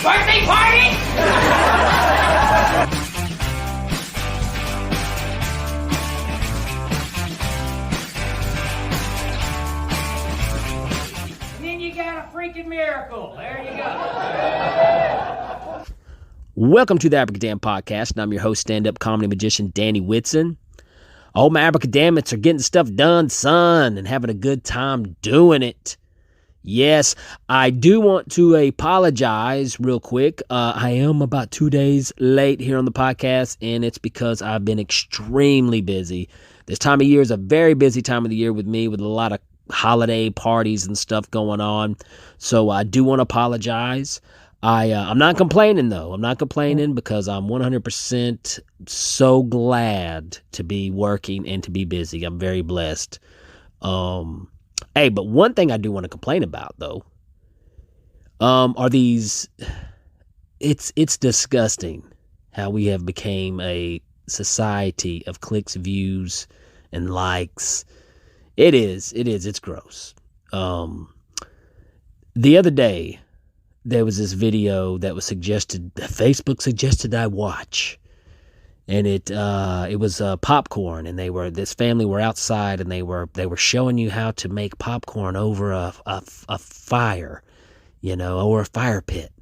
birthday party? And then you got a freaking miracle. There you go. Welcome to the Abracadamn podcast, and I'm your host, stand-up comedy magician Danny Whitson. All my Abracadammits are getting stuff done, son, and having a good time doing it. Yes, I do want to apologize real quick. I am about 2 days late here on the podcast, and it's because I've been extremely busy. This time of year is a very busy time of the year with me, with a lot of holiday parties and stuff going on. So I do want to apologize. I'm not complaining, though. I'm not complaining because I'm 100% so glad to be working and to be busy. I'm very blessed. Hey, but one thing I do want to complain about, though, are these. It's disgusting how we have became a society of clicks, views, and likes. It is. It's gross. The other day, there was this video that was suggested, Facebook suggested I watch. And it was popcorn, and this family were outside, and they were showing you how to make popcorn over a fire, or a fire pit.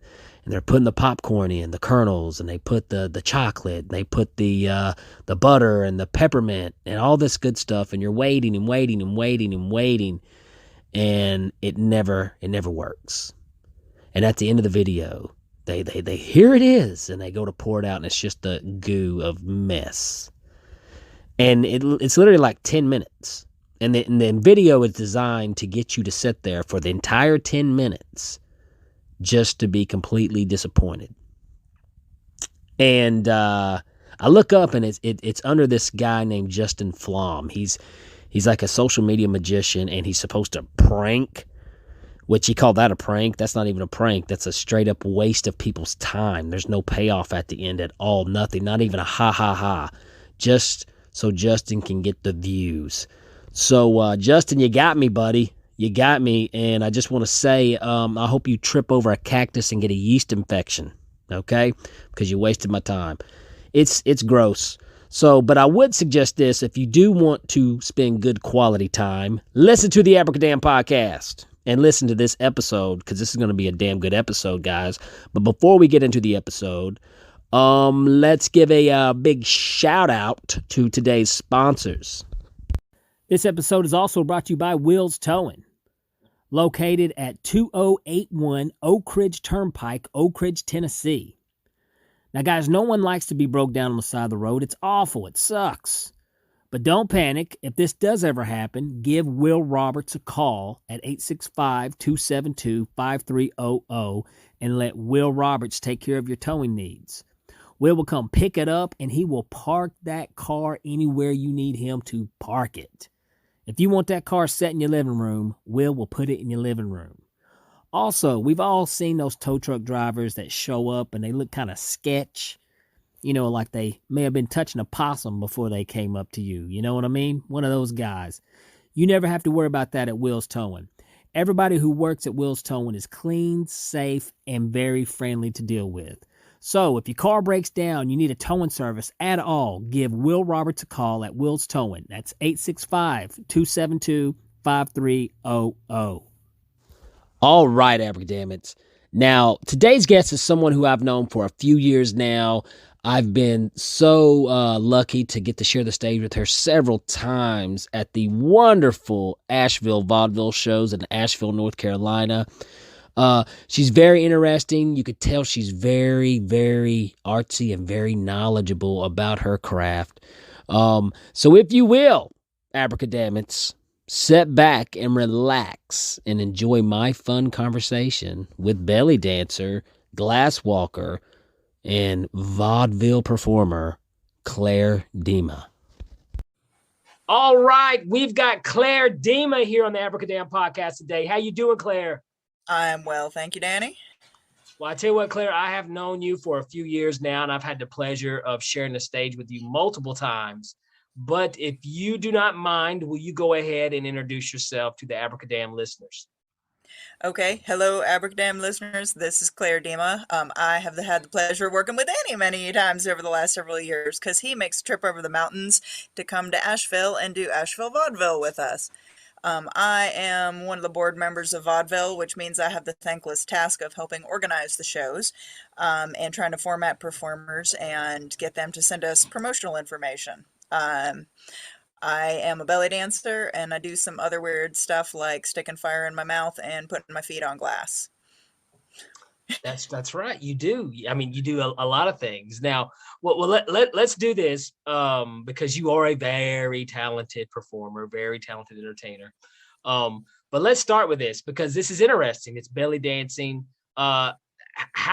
And they're putting the popcorn in, the kernels, and they put the chocolate, and they put the butter and the peppermint and all this good stuff, and you're waiting and waiting and waiting and waiting, and it never works. And at the end of the video, they here it is, and they go to pour it out, and it's just a goo of mess. And it's literally like 10 minutes. And the video is designed to get you to sit there for the entire 10 minutes just to be completely disappointed. And I look up, and it's under this guy named Justin Flom. He's like a social media magician, and he's supposed to prank. Which he called that a prank. That's not even a prank. That's a straight up waste of people's time. There's no payoff at the end at all. Nothing. Not even a ha ha ha. Just so Justin can get the views. So Justin, you got me, buddy. You got me. And I just want to say, I hope you trip over a cactus and get a yeast infection. Okay? Because you wasted my time. It's gross. So, but I would suggest this. If you do want to spend good quality time, listen to the Abracadamn podcast. And listen to this episode, because this is going to be a damn good episode, guys. But before we get into the episode, let's give a big shout out to today's sponsors. This episode is also brought to you by Will's Towing, located at 2081 Oak Ridge Turnpike, Oak Ridge, Tennessee. Now, guys, no one likes to be broke down on the side of the road. It's awful. It sucks. But don't panic. If this does ever happen, give Will Roberts a call at 865-272-5300 and let Will Roberts take care of your towing needs. Will come pick it up, and he will park that car anywhere you need him to park it. If you want that car set in your living room, Will put it in your living room. Also, we've all seen those tow truck drivers that show up and they look kind of sketch. Like they may have been touching a possum before they came up to you. You know what I mean? One of those guys. You never have to worry about that at Will's Towing. Everybody who works at Will's Towing is clean, safe, and very friendly to deal with. So if your car breaks down, you need a towing service at all, give Will Roberts a call at Will's Towing. That's 865-272-5300. All right, Abracadammits. Now, today's guest is someone who I've known for a few years now. I've been so lucky to get to share the stage with her several times at the wonderful Asheville Vaudeville shows in Asheville, North Carolina. She's very interesting. You could tell she's very, very artsy and very knowledgeable about her craft. So if you will, Abracadammits, sit back and relax and enjoy my fun conversation with belly dancer, glass walker, and vaudeville performer Claire Dima. All right, we've got Claire Dima here on the Abracadamn podcast today. How you doing, Claire? I am well, thank you, Danny. Well, I tell you what, Claire, I have known you for a few years now, and I've had the pleasure of sharing the stage with you multiple times. But if you do not mind, will you go ahead and introduce yourself to the Abracadamn listeners? Okay, hello, Abracadamn listeners. This is Claire Dima. I have had the pleasure of working with Danny many times over the last several years because he makes a trip over the mountains to come to Asheville and do Asheville Vaudeville with us. I am one of the board members of Vaudeville, which means I have the thankless task of helping organize the shows and trying to format performers and get them to send us promotional information. I am a belly dancer and I do some other weird stuff like sticking fire in my mouth and putting my feet on glass. That's right. You do. I mean, you do a lot of things. Now, let's do this because you are a very talented performer, very talented entertainer. But let's start with this because this is interesting. It's belly dancing. How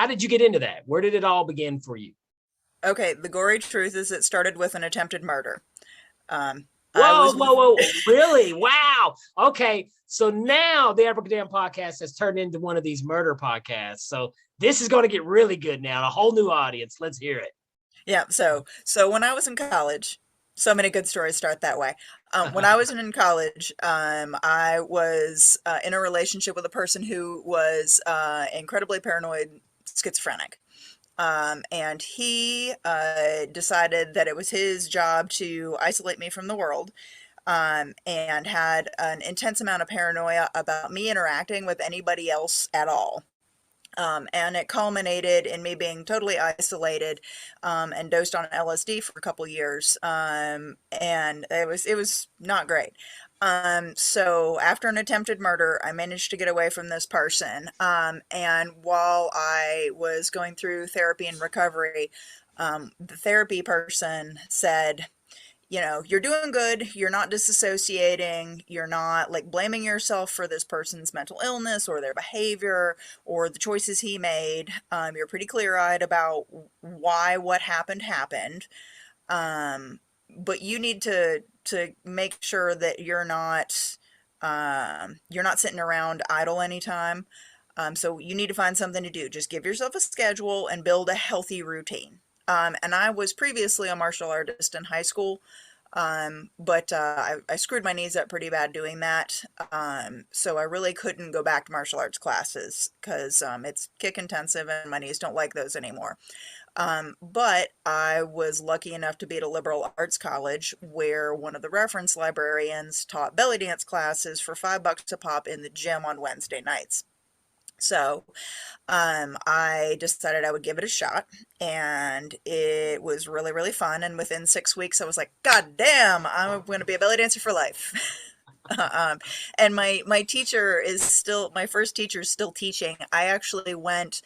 did you get into that? Where did it all begin for you? Okay, the gory truth is it started with an attempted murder. Whoa, really? Wow. Okay. So now the Abracadamn podcast has turned into one of these murder podcasts. So this is going to get really good now. A whole new audience. Let's hear it. Yeah, so when I was in college, so many good stories start that way. When I was in college, I was in a relationship with a person who was incredibly paranoid, schizophrenic. And he decided that it was his job to isolate me from the world, and had an intense amount of paranoia about me interacting with anybody else at all. And it culminated in me being totally isolated and dosed on LSD for a couple years. And it was not great. So after an attempted murder, I managed to get away from this person. And while I was going through therapy and recovery, the therapy person said, you're doing good. You're not disassociating. You're not like blaming yourself for this person's mental illness or their behavior or the choices he made. You're pretty clear-eyed about why what happened happened. But you need to make sure that you're not sitting around idle anytime. So you need to find something to do. Just give yourself a schedule and build a healthy routine. And I was previously a martial artist in high school, but I screwed my knees up pretty bad doing that. So I really couldn't go back to martial arts classes because it's kick intensive and my knees don't like those anymore. But I was lucky enough to be at a liberal arts college where one of the reference librarians taught belly dance classes for $5 a pop in the gym on Wednesday nights. So I decided I would give it a shot, and it was really, really fun. And within 6 weeks, I was like, God damn, I'm going to be a belly dancer for life. And my teacher is still, my first teacher is still teaching. I actually went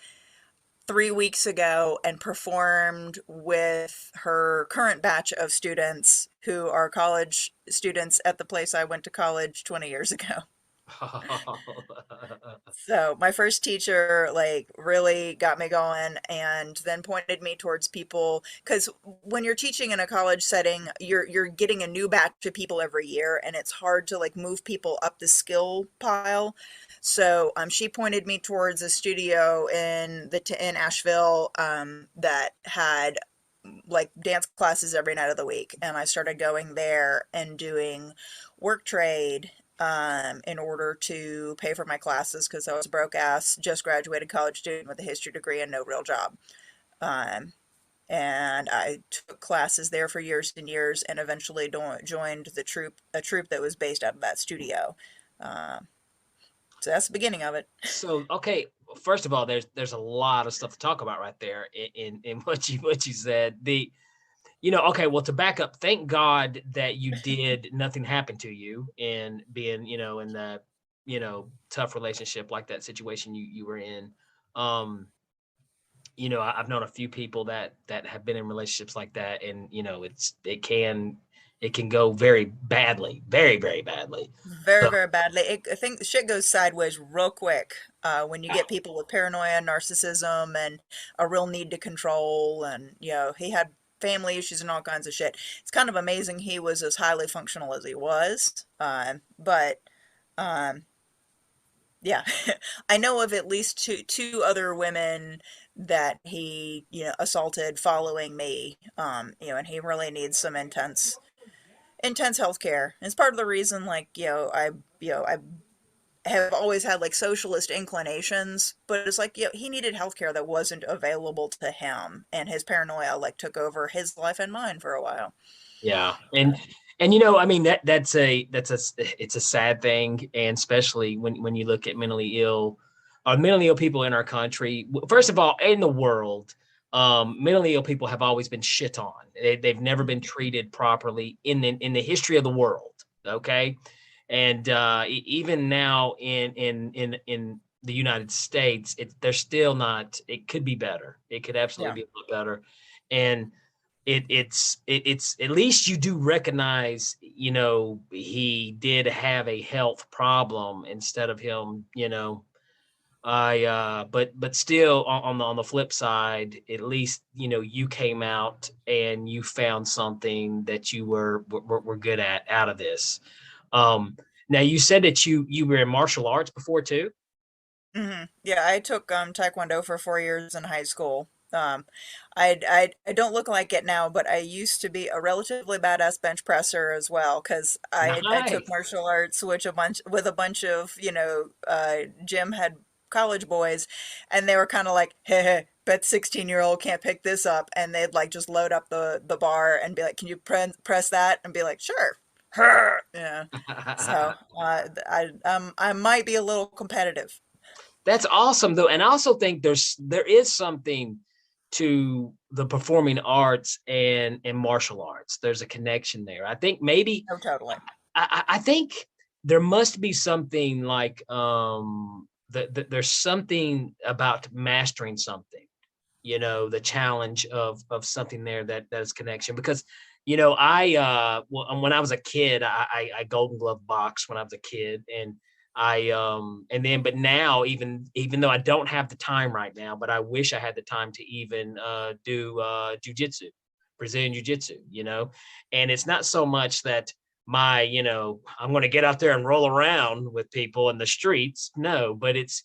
3 weeks ago and performed with her current batch of students who are college students at the place I went to college 20 years ago. So my first teacher like really got me going and then pointed me towards people because when you're teaching in a college setting, you're getting a new batch of people every year and it's hard to like move people up the skill pile. So she pointed me towards a studio in Asheville that had like dance classes every night of the week, and I started going there and doing work trade in order to pay for my classes because I was a broke ass, just graduated college student with a history degree and no real job. Um, and I took classes there for years and years, and eventually joined a troupe that was based out of that studio. Um, so that's the beginning of it. So, okay, first of all, there's a lot of stuff to talk about right there in what you said. Okay, well, to back up, thank God that you did nothing happened to you in being, in the, tough relationship like that situation you were in. I've known a few people that have been in relationships like that, and it can go very badly, very, very badly. Very, So, very badly. I think shit goes sideways real quick when you get people with paranoia, narcissism, and a real need to control. And, he had family issues and all kinds of shit. It's kind of amazing he was as highly functional as he was. But, yeah, I know of at least two other women that he, assaulted following me. And he really needs some intense health care. It's part of the reason, like, I have always had like socialist inclinations, but it's like, he needed healthcare that wasn't available to him, and his paranoia like took over his life and mine for a while. Yeah. And I mean it's a sad thing, and especially when you look at mentally ill people in our country. First of all, in the world, mentally ill people have always been shit on. They've never been treated properly in the history of the world. Okay. And even now in the United States, they're still not. It could be better. It could absolutely be a lot better. And it's at least you do recognize, he did have a health problem instead of him, but still on the flip side, at least, you came out and you found something that you were good at out of this. Now you said that you were in martial arts before too. Yeah, I took Taekwondo for 4 years in high school. I don't look like it now, but I used to be a relatively badass bench presser as well, because I took Nice. martial arts, which a bunch of gym had college boys, and they were kind of like, hey, bet 16-year-old can't pick this up, and they'd like just load up the bar and be like, can you press that, and be like, sure. Yeah. So I might be a little competitive. That's awesome though. And I also think there is something to the performing arts and martial arts. There's a connection there. I think maybe Oh, totally. I think there must be something like there's something about mastering something, the challenge of something there that is connection. Because when I was a kid, I Golden Glove boxed when I was a kid, and but now, even though I don't have the time right now, but I wish I had the time to even do jujitsu, Brazilian jiu-jitsu, and it's not so much that I'm going to get out there and roll around with people in the streets. No, but it's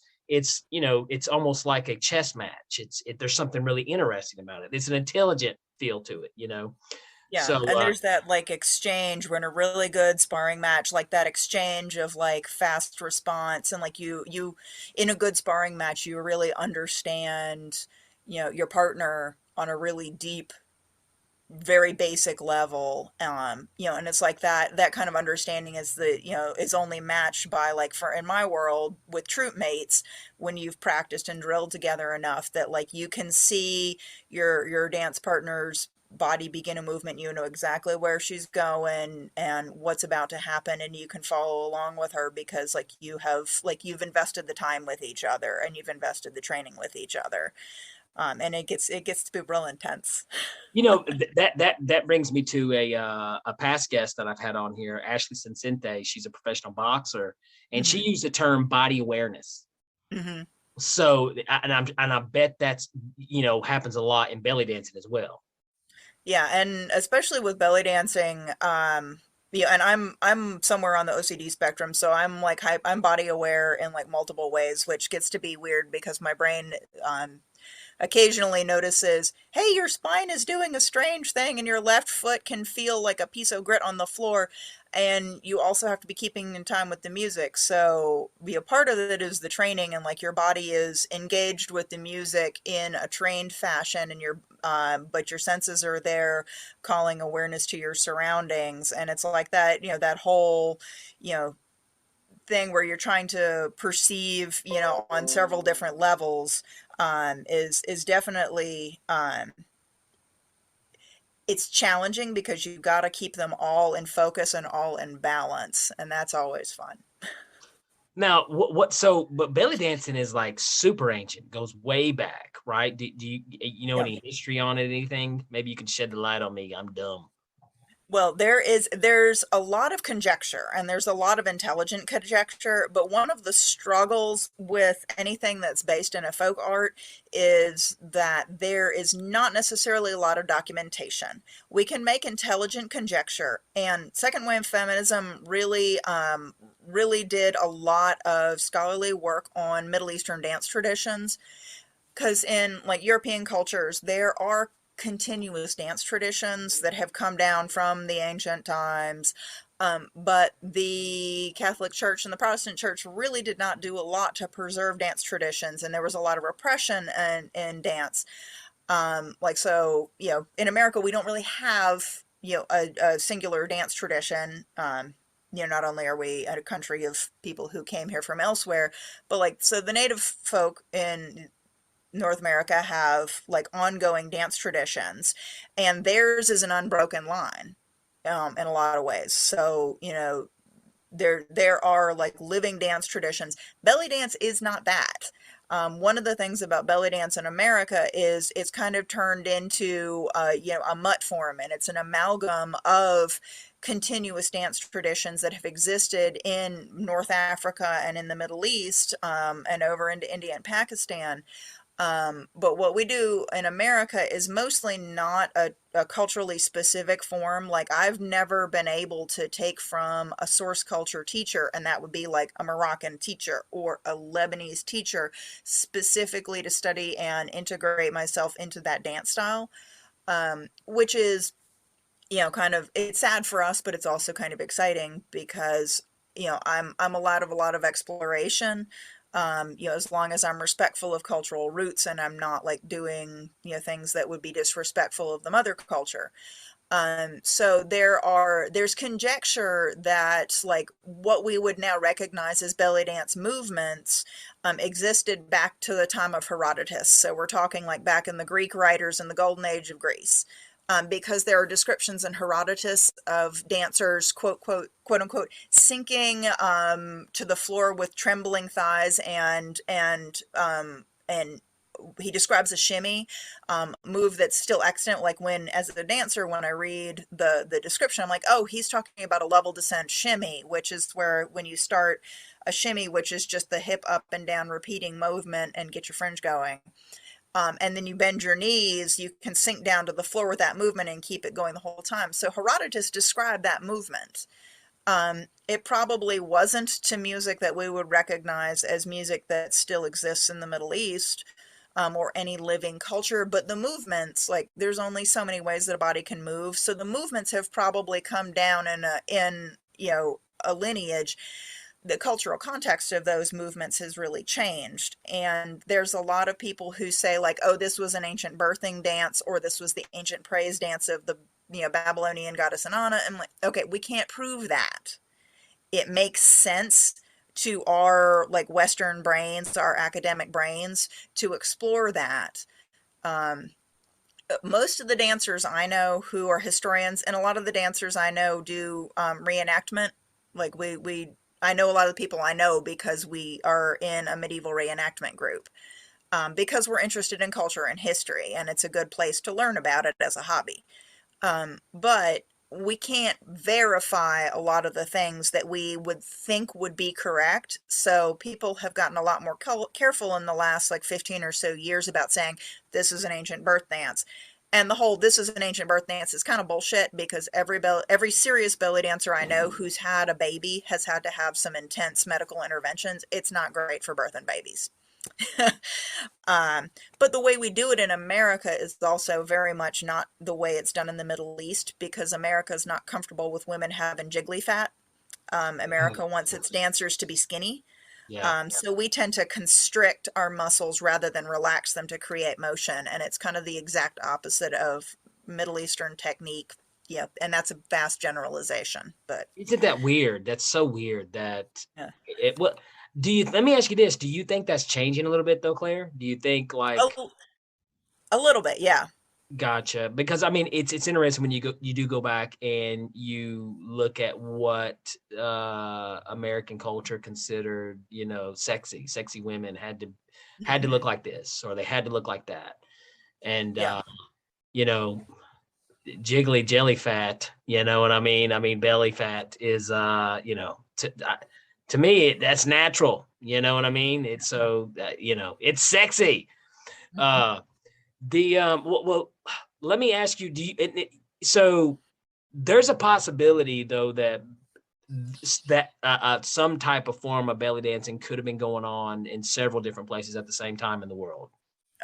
almost like a chess match. There's something really interesting about it. It's an intelligent feel to it, Yeah, So and there's that like exchange when a really good sparring match, like that exchange of like fast response, and like you in a good sparring match, you really understand, your partner on a really deep, very basic level. And it's like that kind of understanding is only matched by, like, for in my world with troop mates, when you've practiced and drilled together enough that like you can see your dance partner's body begin a movement, you know exactly where she's going and what's about to happen, and you can follow along with her because you've invested the time with each other, and you've invested the training with each other. And it gets to be real intense. That brings me to a past guest that I've had on here, Ashley Sensente. She's a professional boxer, and she Hmm. used the term body awareness. Hmm. So, and I bet that's happens a lot in belly dancing as well. Yeah, and especially with belly dancing, yeah, and I'm somewhere on the OCD spectrum, so I'm like I'm body aware in like multiple ways, which gets to be weird because my brain um occasionally notices, hey, your spine is doing a strange thing and your left foot can feel like a piece of grit on the floor. And you also have to be keeping in time with the music. So be a part of it is the training, and like your body is engaged with the music in a trained fashion, and but your senses are there calling awareness to your surroundings. And it's like that, that whole, you know, thing where you're trying to perceive, on several different levels, is definitely, it's challenging because you've got to keep them all in focus and all in balance, and that's always fun. Now, but belly dancing is like super ancient, goes way back, right? Do you know Yeah. any history on it, anything? Maybe you can shed the light on me. I'm dumb. Well, there's a lot of conjecture and there's a lot of intelligent conjecture, but one of the struggles with anything that's based in a folk art is that there is not necessarily a lot of documentation. We can make intelligent conjecture, and second wave feminism really did a lot of scholarly work on Middle Eastern dance traditions, because in like European cultures, there are continuous dance traditions that have come down from the ancient times. But the Catholic Church and the Protestant Church really did not do a lot to preserve dance traditions, and there was a lot of repression in dance. So, in America, we don't really have, a singular dance tradition. Not only are we a country of people who came here from elsewhere, but so the native folk in North America have like ongoing dance traditions, and theirs is an unbroken line, in a lot of ways. So, there are like living dance traditions. Belly dance is not that. One of the things about belly dance in America is it's kind of turned into, a mutt form, and it's an amalgam of continuous dance traditions that have existed in North Africa and in the Middle East, and over into India and Pakistan. But what we do in America is mostly not a culturally specific form. Like, I've never been able to take from a source culture teacher, and that would be like a Moroccan teacher or a Lebanese teacher, specifically to study and integrate myself into that dance style, which is, kind of, it's sad for us, but it's also kind of exciting because, I'm a lot of exploration. As long as I'm respectful of cultural roots and I'm not like doing, things that would be disrespectful of the mother culture. So there's conjecture that like what we would now recognize as belly dance movements, existed back to the time of Herodotus. So we're talking like back in the Greek writers in the golden age of Greece. Because there are descriptions in Herodotus of dancers, quote unquote, sinking to the floor with trembling thighs, and he describes a shimmy move that's still extant. Like, when, as a dancer, when I read the description, I'm like, oh, he's talking about a level descent shimmy, which is where when you start a shimmy, which is just the hip up and down repeating movement and get your fringe going. And then you bend your knees, you can sink down to the floor with that movement and keep it going the whole time. So Herodotus described that movement. It probably wasn't to music that we would recognize as music that still exists in the Middle East, or any living culture, but the movements, like, there's only so many ways that a body can move. So the movements have probably come down in a lineage. The cultural context of those movements has really changed. And there's a lot of people who say like, oh, this was an ancient birthing dance, or this was the ancient praise dance of the, Babylonian goddess Inanna. And like, okay, we can't prove that. It makes sense to our like Western brains, our academic brains, to explore that. Most of the dancers I know who are historians, and a lot of the dancers I know do reenactment. Like, I know a lot of the people I know because we are in a medieval reenactment group, because we're interested in culture and history, and it's a good place to learn about it as a hobby. But we can't verify a lot of the things that we would think would be correct. So people have gotten a lot more careful in the last like 15 or so years about saying this is an ancient birth dance. And the whole "this is an ancient birth dance" is kind of bullshit, because every serious belly dancer I know who's had a baby has had to have some intense medical interventions. It's not great for birthing babies. But the way we do it in America is also very much not the way it's done in the Middle East, because America is not comfortable with women having jiggly fat. America wants its dancers to be skinny. Yeah. So we tend to constrict our muscles rather than relax them to create motion. And it's kind of the exact opposite of Middle Eastern technique. Yeah. And that's a vast generalization, but Isn't that weird? That's so weird that yeah. what let me ask you this. Do you think that's changing a little bit though, Claire? Do you think A, like a little bit. Yeah. Gotcha. Because I mean, it's interesting when you do go back and you look at what American culture considered, sexy women had to look like this, or they had to look like that. And Yeah. you know, jiggly jelly fat, you know what I mean? I mean, belly fat is to me that's natural, you know what I mean? It's so it's sexy. Uh well, let me ask you, so there's a possibility though that some type of form of belly dancing could have been going on in several different places at the same time in the world.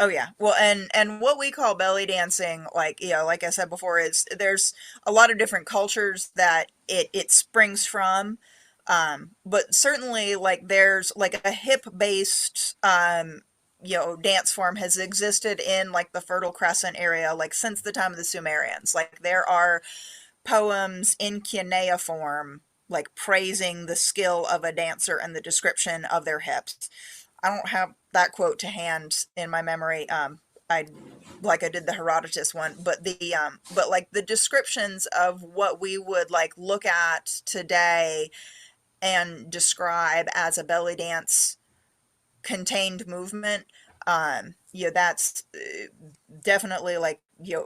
Oh yeah. Well, and what we call belly dancing, like, like I said before, is there's a lot of different cultures that it springs from. But certainly, like, there's like a hip based dance form has existed in like the Fertile Crescent area like since the time of the Sumerians. Like, there are poems in cuneiform like praising the skill of a dancer and the description of their hips. I don't have that quote to hand in my memory. I like I did the Herodotus one, but but like the descriptions of what we would like look at today and describe as a belly dance contained movement. That's definitely like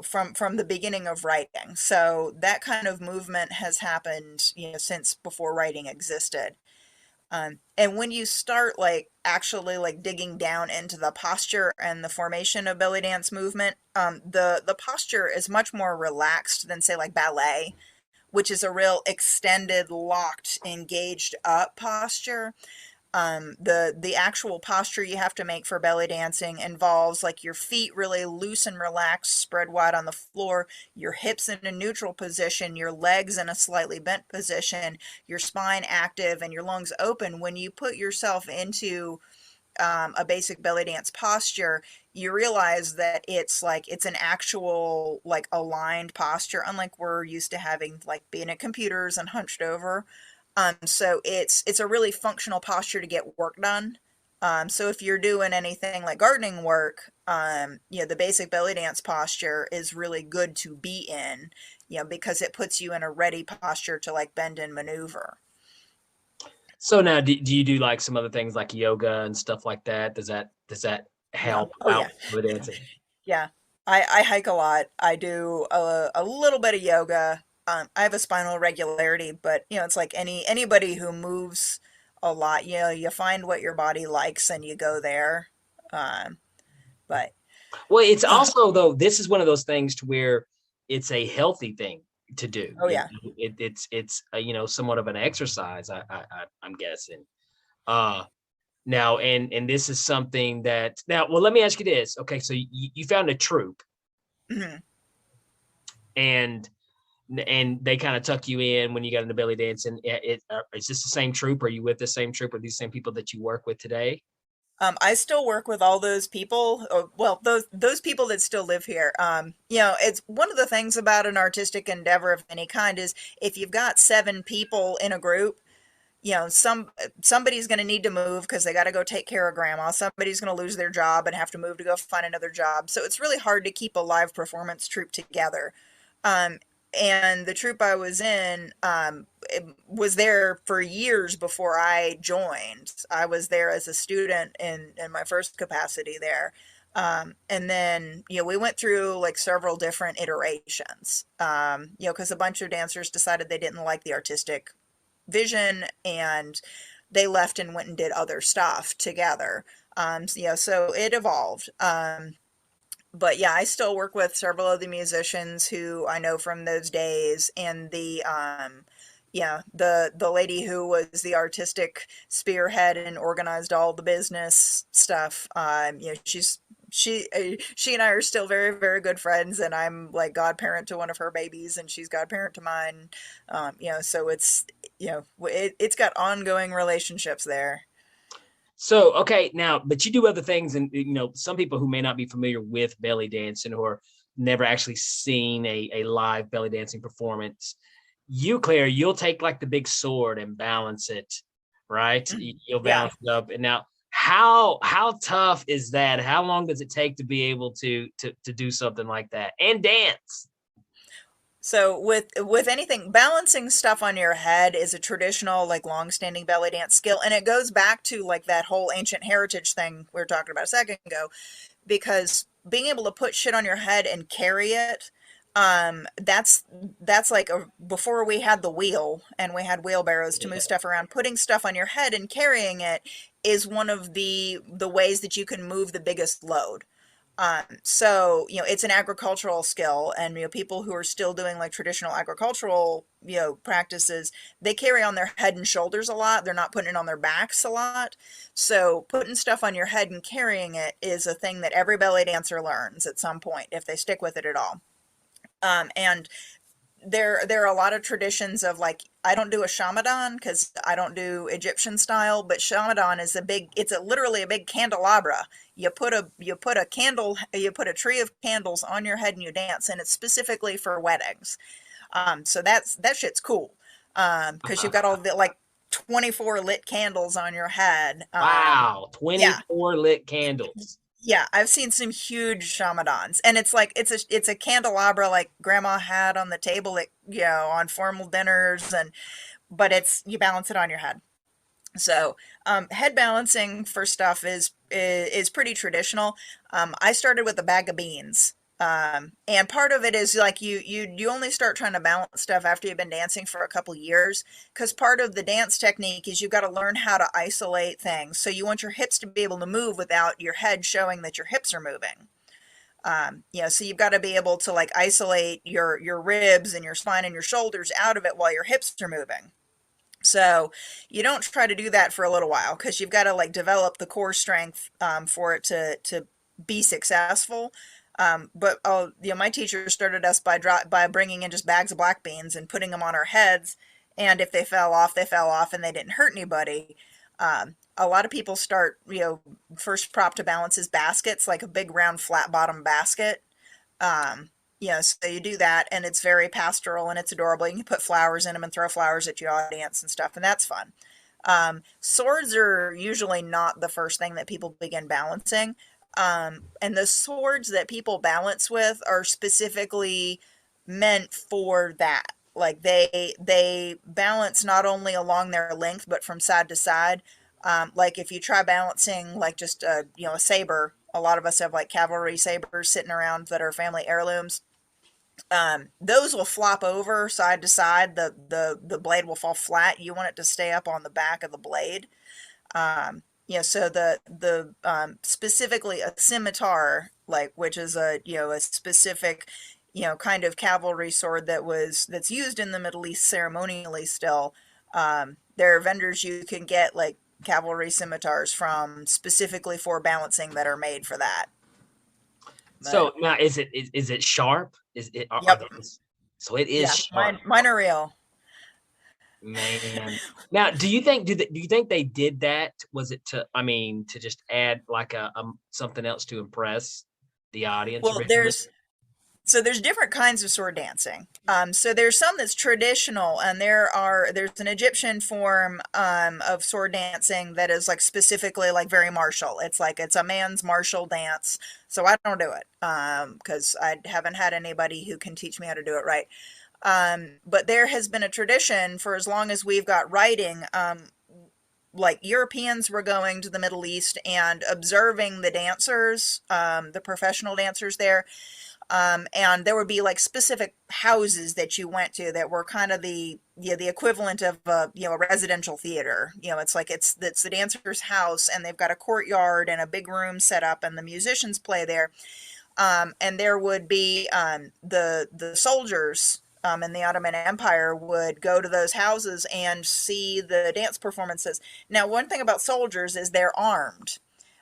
from the beginning of writing. So that kind of movement has happened since before writing existed. And when you start like actually like digging down into the posture and the formation of belly dance movement, the posture is much more relaxed than say like ballet, which is a real extended, locked, engaged up posture. The actual posture you have to make for belly dancing involves like your feet really loose and relaxed, spread wide on the floor, your hips in a neutral position, your legs in a slightly bent position, your spine active, and your lungs open. When you put yourself into a basic belly dance posture, you realize that it's an actual like aligned posture, unlike we're used to having like being at computers and hunched over. So it's a really functional posture to get work done. So if you're doing anything like gardening work, the basic belly dance posture is really good to be in, because it puts you in a ready posture to like bend and maneuver. So now, do you do like some other things like yoga and stuff like that? Does that Yeah. help Oh out yeah. with dancing? Yeah. I hike a lot. I do a little bit of yoga. I have a spinal irregularity, but it's like anybody who moves a lot, you find what your body likes and you go there. Um, but Well, it's also though this is one of those things to where it's a healthy thing to do. oh yeah. It's somewhat of an exercise. I'm guessing. Uh, Now, and this is something that now. Well, let me ask you this. Okay, so you found a troupe, Mhm. and they kind of tuck you in when you got into belly dancing. Is this the same troupe? Are you with the same troupe? Or these same people that you work with today? I still work with all those people. Well, those people that still live here. It's one of the things about an artistic endeavor of any kind is if you've got 7 people in a group, somebody's going to need to move because they got to go take care of grandma. Somebody's going to lose their job and have to move to go find another job. So it's really hard to keep a live performance troupe together. Um, and the troupe I was in it was there for years before I joined. I was there as a student in my first capacity there. And then, we went through like several different iterations, because a bunch of dancers decided they didn't like the artistic vision and they left and went and did other stuff together. So it evolved. But yeah, I still work with several of the musicians who I know from those days, and the lady who was the artistic spearhead and organized all the business stuff. She and I are still very, very good friends, and I'm like godparent to one of her babies, and she's godparent to mine. So it's got ongoing relationships there. So, okay, now, but you do other things, and some people who may not be familiar with belly dancing or never actually seen a live belly dancing performance, Claire, you'll take like the big sword and balance it, right? You'll Yeah. balance it up. And now, how tough is that? How long does it take to be able to do something like that and dance? So with anything, balancing stuff on your head is a traditional like long-standing belly dance skill, and it goes back to like that whole ancient heritage thing we were talking about a second ago, because being able to put shit on your head and carry it, that's like before we had the wheel and we had wheelbarrows to move stuff around. Putting stuff on your head and carrying it is one of the ways that you can move the biggest load. So, it's an agricultural skill, and, people who are still doing like traditional agricultural, practices, they carry on their head and shoulders a lot. They're not putting it on their backs a lot. So putting stuff on your head and carrying it is a thing that every belly dancer learns at some point if they stick with it at all. And there are a lot of traditions of like, I don't do a shamadan because I don't do Egyptian style, but shamadan is literally a big candelabra. You put a tree of candles on your head and you dance, and it's specifically for weddings. So that shit's cool. Because you've got all the like 24 lit candles on your head. Wow, Yeah. 24 lit candles. Yeah, I've seen some huge shamadans, and it's like it's a candelabra like grandma had on the table at, on formal dinners, but you balance it on your head. So head balancing for stuff is pretty traditional. I started with a bag of beans. And part of it is like you only start trying to balance stuff after you've been dancing for a couple years, because part of the dance technique is you've got to learn how to isolate things. So you want your hips to be able to move without your head showing that your hips are moving. So you've got to be able to like isolate your ribs and your spine and your shoulders out of it while your hips are moving. So you don't try to do that for a little while, because you've got to like develop the core strength for it to be successful. But my teacher started us by bringing in just bags of black beans and putting them on our heads, and if they fell off, and they didn't hurt anybody. A lot of people start, first prop to balance is baskets, like a big round flat bottom basket. So you do that, and it's very pastoral and it's adorable. You can put flowers in them and throw flowers at your audience and stuff, and that's fun. Swords are usually not the first thing that people begin balancing. And the swords that people balance with are specifically meant for that. Like they balance not only along their length, but from side to side. Like if you try balancing like just a saber, a lot of us have like cavalry sabers sitting around that are family heirlooms. Those will flop over side to side. The blade will fall flat. You want it to stay up on the back of the blade. So the specifically a scimitar, like, which is a specific, kind of cavalry sword that's used in the Middle East ceremonially still. There are vendors you can get like cavalry scimitars from specifically for balancing that are made for that. So now is it sharp? Is it? Yep. So it is sharp. Mine are real. Man. Now, do you think they did that? Was it to just add like a something else to impress the audience? Well, there's different kinds of sword dancing. So there's some that's traditional, and there's an Egyptian form of sword dancing that is like specifically like very martial. It's a man's martial dance. So I don't do it because I haven't had anybody who can teach me how to do it right. But there has been a tradition for as long as we've got writing. Like Europeans were going to the Middle East and observing the dancers, the professional dancers there. And there would be like specific houses that you went to that were kind of the equivalent of a residential theater. It's the dancer's house, and they've got a courtyard and a big room set up, and the musicians play there. And there would be the soldiers in the Ottoman Empire would go to those houses and see the dance performances. Now, one thing about soldiers is they're armed,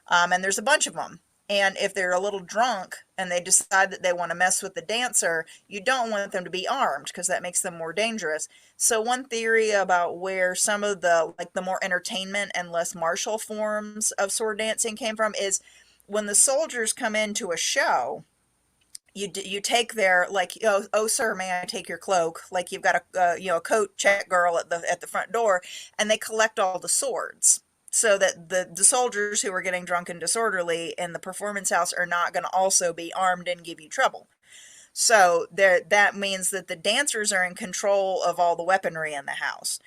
and there's a bunch of them. And if they're a little drunk and they decide that they want to mess with the dancer, you don't want them to be armed because that makes them more dangerous. So one theory about where some of the more entertainment and less martial forms of sword dancing came from is when the soldiers come into a show, you take their oh sir, may I take your cloak? Like you've got a coat check girl at the front door, and they collect all the swords, so that the soldiers who are getting drunk and disorderly in the performance house are not going to also be armed and give you trouble. So that means that the dancers are in control of all the weaponry in the house.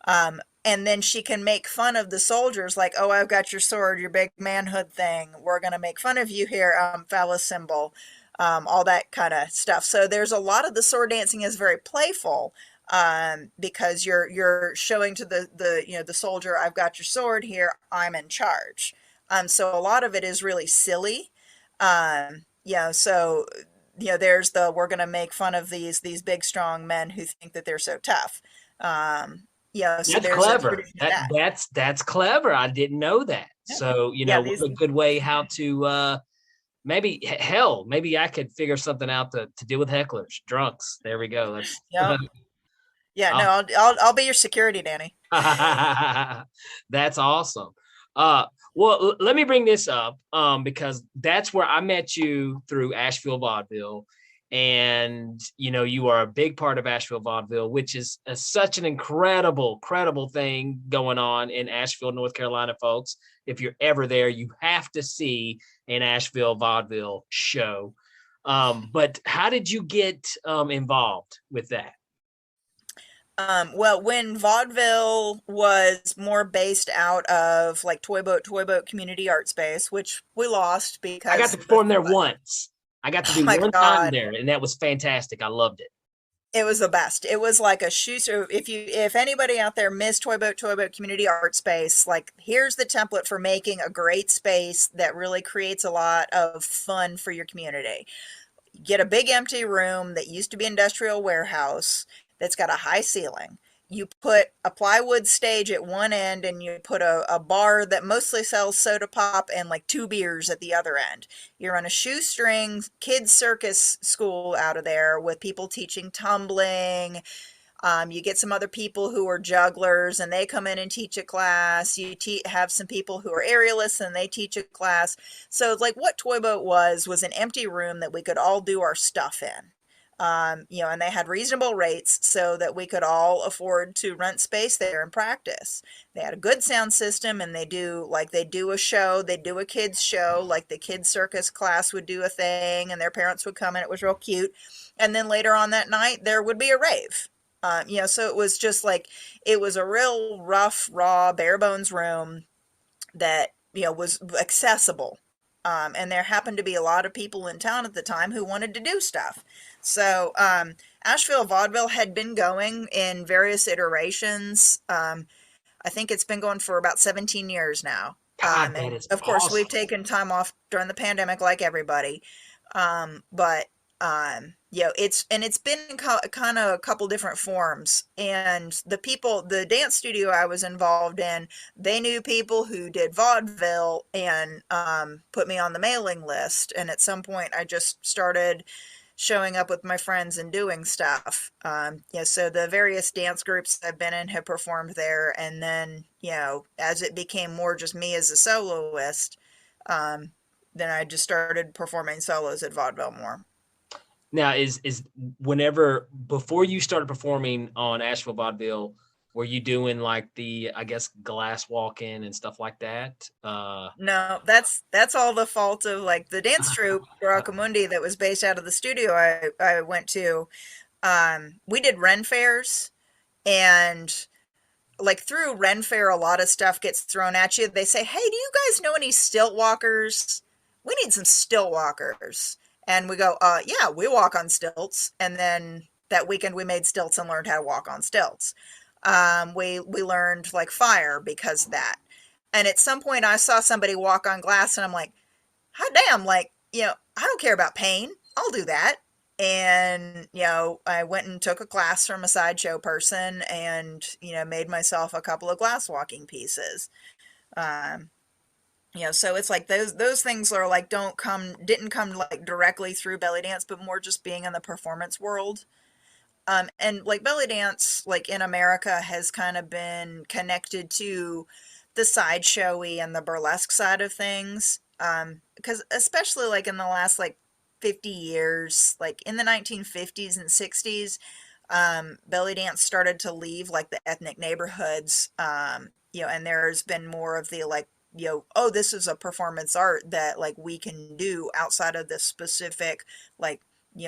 And then she can make fun of the soldiers, like, oh, I've got your sword, your big manhood thing. We're going to make fun of you here, phallus symbol, all that kind of stuff. So there's a lot of the sword dancing is very playful. Because you're showing to the soldier, I've got your sword here, I'm in charge. So a lot of it is really silly. So there's we're gonna make fun of these big strong men who think that they're so tough. So That's there's a clever. tradition of that. That's clever. I didn't know that. Yeah, So, yeah, what a good way how to maybe hell, maybe I could figure something out to deal with hecklers, drunks. There we go. That's yeah, yeah. No, I'll- I'll be your security, Danny. that's awesome. Uh, well, let me bring this up because that's where I met you through Asheville Vaudeville. And, you are a big part of Asheville Vaudeville, which is such an incredible thing going on in Asheville, North Carolina, folks. If you're ever there, you have to see an Asheville Vaudeville show. But how did you get involved with that? Well, when vaudeville was more based out of like Toy Boat Community Art Space, which we lost I got because to perform there once. I got to oh do my one time God, there, and that was fantastic. I loved it. it was the best. It was like a shoe. So if anybody out there missed Toy Boat Community Art Space, like here's the template for making a great space that really creates a lot of fun for your community. Get a big empty room that used to be industrial warehouse that's got a high ceiling. You put a plywood stage at one end and you put a bar that mostly sells soda pop and like two beers at the other end. You run a shoestring kids circus school out of there with people teaching tumbling. You get some other people who are jugglers and they come in and teach a class. You have some people who are aerialists and they teach a class. So like what Toy Boat was an empty room that we could all do our stuff in. And they had reasonable rates so that we could all afford to rent space there and practice. They had a good sound system and they do a show, they do a kids show, like the kids circus class would do a thing and their parents would come and it was real cute. And then later on that night, there would be a rave. So it was just like, it was a real rough, raw, bare bones room that, was accessible. And there happened to be a lot of people in town at the time who wanted to do stuff. So Asheville Vaudeville had been going in various iterations. I think it's been going for about 17 years now. God, that And is of course, awesome. we've taken time off during the pandemic like everybody. But it's been kind of a couple different forms. And the dance studio I was involved in, they knew people who did vaudeville and put me on the mailing list. And at some point, I just started showing up with my friends and doing stuff. So the various dance groups I've been in have performed there. And then, as it became more just me as a soloist, then I just started performing solos at vaudeville more. Now, is whenever before you started performing on Asheville Vaudeville, were you doing like the, I guess, glass walk-in and stuff like that? No, that's all the fault of like the dance troupe Barakamundi that was based out of the studio I went to. We did Ren fairs, and like through Ren Fair, a lot of stuff gets thrown at you. They say, "Hey, do you guys know any stilt walkers? We need some stilt walkers." And we go, yeah, we walk on stilts. And then that weekend we made stilts and learned how to walk on stilts. We learned like fire because of that. And at some point I saw somebody walk on glass and I'm like, hot damn, like, I don't care about pain. I'll do that. And, I went and took a class from a sideshow person and, made myself a couple of glass walking pieces. Um, so it's like those things are like didn't come like directly through belly dance, but more just being in the performance world. And like belly dance, like in America, has kind of been connected to the sideshowy and the burlesque side of things. Because especially like in the last like 50 years, like in the 1950s and 60s, belly dance started to leave like the ethnic neighborhoods. And there's been more of the like, oh, this is a performance art that like we can do outside of this specific like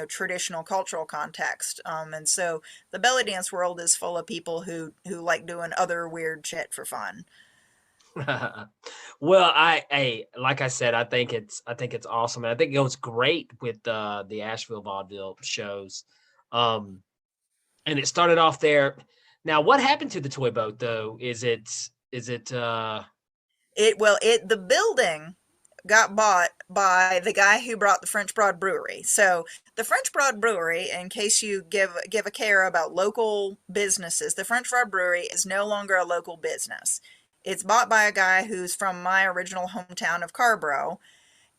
traditional cultural context. And so the belly dance world is full of people who like doing other weird shit for fun. Well, like I said, I think it's awesome, and I think it goes great with the Asheville Vaudeville shows. Um, and it started off there. Now, what happened to the toy boat though? Is it The building got bought by the guy who brought the French Broad Brewery. So the French Broad Brewery, in case you give a care about local businesses, the French Broad Brewery is no longer a local business. It's bought by a guy who's from my original hometown of Carborough,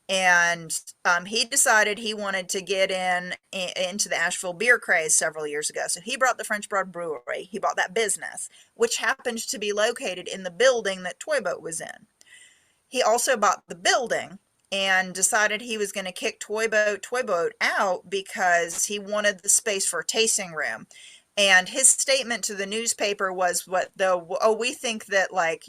and he decided he wanted to get into the Asheville beer craze several years ago. So he brought the French Broad Brewery. He bought that business, which happened to be located in the building that Toy Boat was in. He also bought the building and decided he was going to kick Toy Boat out because he wanted the space for a tasting room. And his statement to the newspaper was we think that, like,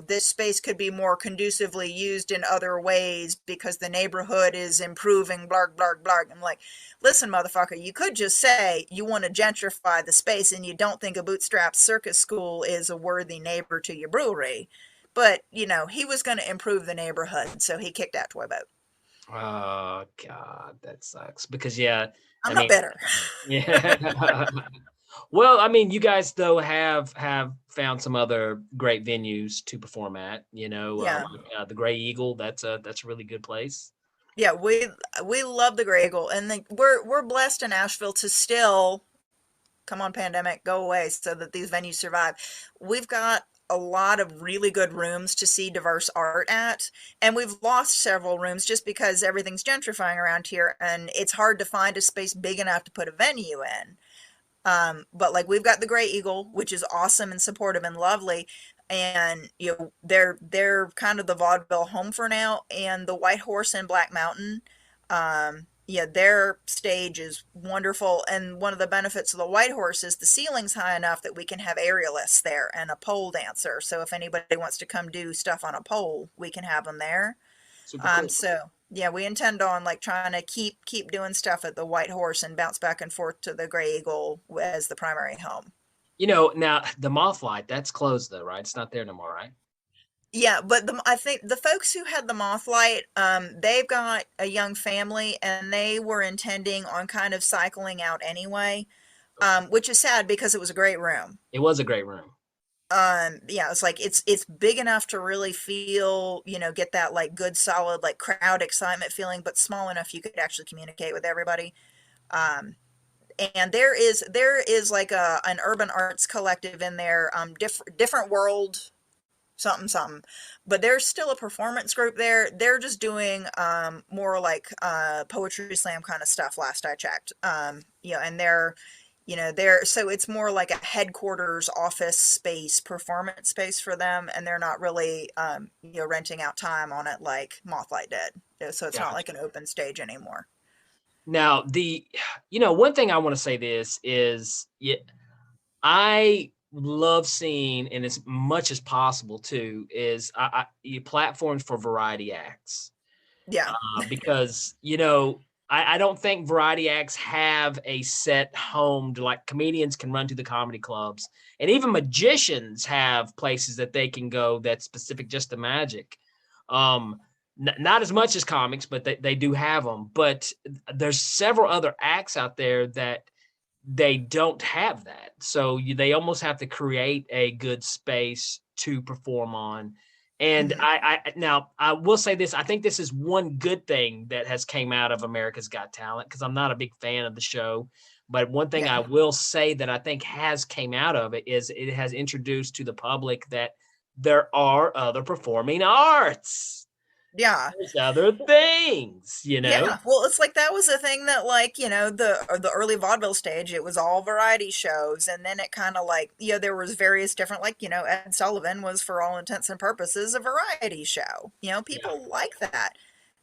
this space could be more conducively used in other ways because the neighborhood is improving, blarg, blarg, blarg. I'm like, listen, motherfucker, you could just say you want to gentrify the space and you don't think a bootstrap circus school is a worthy neighbor to your brewery. But, he was going to improve the neighborhood, so he kicked out Toy Boat. Oh, God, that sucks. Because, I'm not bitter. Yeah. Well, I mean, you guys, though, have found some other great venues to perform at, Yeah. The Gray Eagle. That's a really good place. Yeah, we love the Gray Eagle, and we're blessed in Asheville to still, come on, pandemic, go away so that these venues survive. We've got a lot of really good rooms to see diverse art at, and we've lost several rooms just because everything's gentrifying around here, and it's hard to find a space big enough to put a venue in. But like, we've got the Gray Eagle, which is awesome and supportive and lovely, and they're kind of the vaudeville home for now. And the White Horse in Black Mountain, their stage is wonderful. And one of the benefits of the White Horse is the ceiling's high enough that we can have aerialists there and a pole dancer. So if anybody wants to come do stuff on a pole, we can have them there. Super cool. So yeah, we intend on like trying to keep doing stuff at the White Horse and bounce back and forth to the Gray Eagle as the primary home. Now the Mothlight, that's closed though, right? It's not there no more, right? Yeah, but I think the folks who had the Mothlight, they've got a young family, and they were intending on kind of cycling out anyway, which is sad because it was a great room. It was a great room. It's like it's big enough to really feel, get that like good solid like crowd excitement feeling, but small enough you could actually communicate with everybody. And there is like an urban arts collective in there, different world something, but there's still a performance group there. They're just doing more like poetry slam kind of stuff last I checked. And so it's more like a headquarters office space, performance space for them, and they're not really renting out time on it like Mothlight did. So it's not like an open stage anymore. Now, one thing I want to say this is, I love seeing, and as much as possible too, is platforms for variety acts. Yeah. Because, I don't think variety acts have a set home to, like, comedians can run to the comedy clubs, and even magicians have places that they can go that's specific just to magic. Not as much as comics, but they do have them. But there's several other acts out there that they don't have that. So they almost have to create a good space to perform on. And now I will say this, I think this is one good thing that has came out of America's Got Talent, because I'm not a big fan of the show. But one thing I will say that I think has came out of it is it has introduced to the public that there are other performing arts. Yeah. There's other things, Yeah. Well, it's like that was a thing that, like, the early vaudeville stage, it was all variety shows. And then it kind of like, there was various different, like, Ed Sullivan was, for all intents and purposes, a variety show. People like that.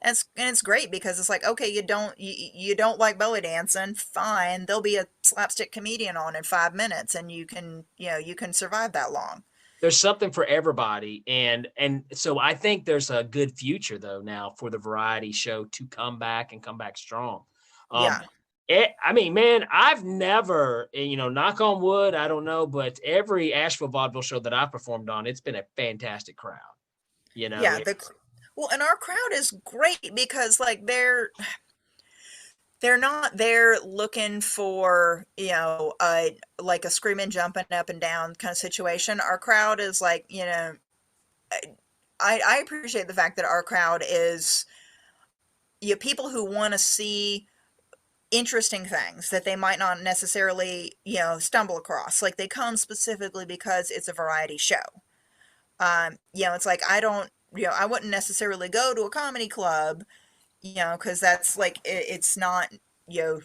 And it's great because it's like, okay, you don't like belly dancing, fine. There'll be a slapstick comedian on in 5 minutes, and you can survive that long. There's something for everybody. And so I think there's a good future though now for the variety show to come back and come back strong. Man, I've never, knock on wood, I don't know, but every Asheville Vaudeville show that I've performed on, it's been a fantastic crowd. Yeah. And our crowd is great because, like, they're not there looking for, like a screaming, jumping up and down kind of situation. Our crowd is like, I appreciate the fact that our crowd is, people who want to see interesting things that they might not necessarily, stumble across. Like they come specifically because it's a variety show. It's like I wouldn't necessarily go to a comedy club, because that's like it's not, you know,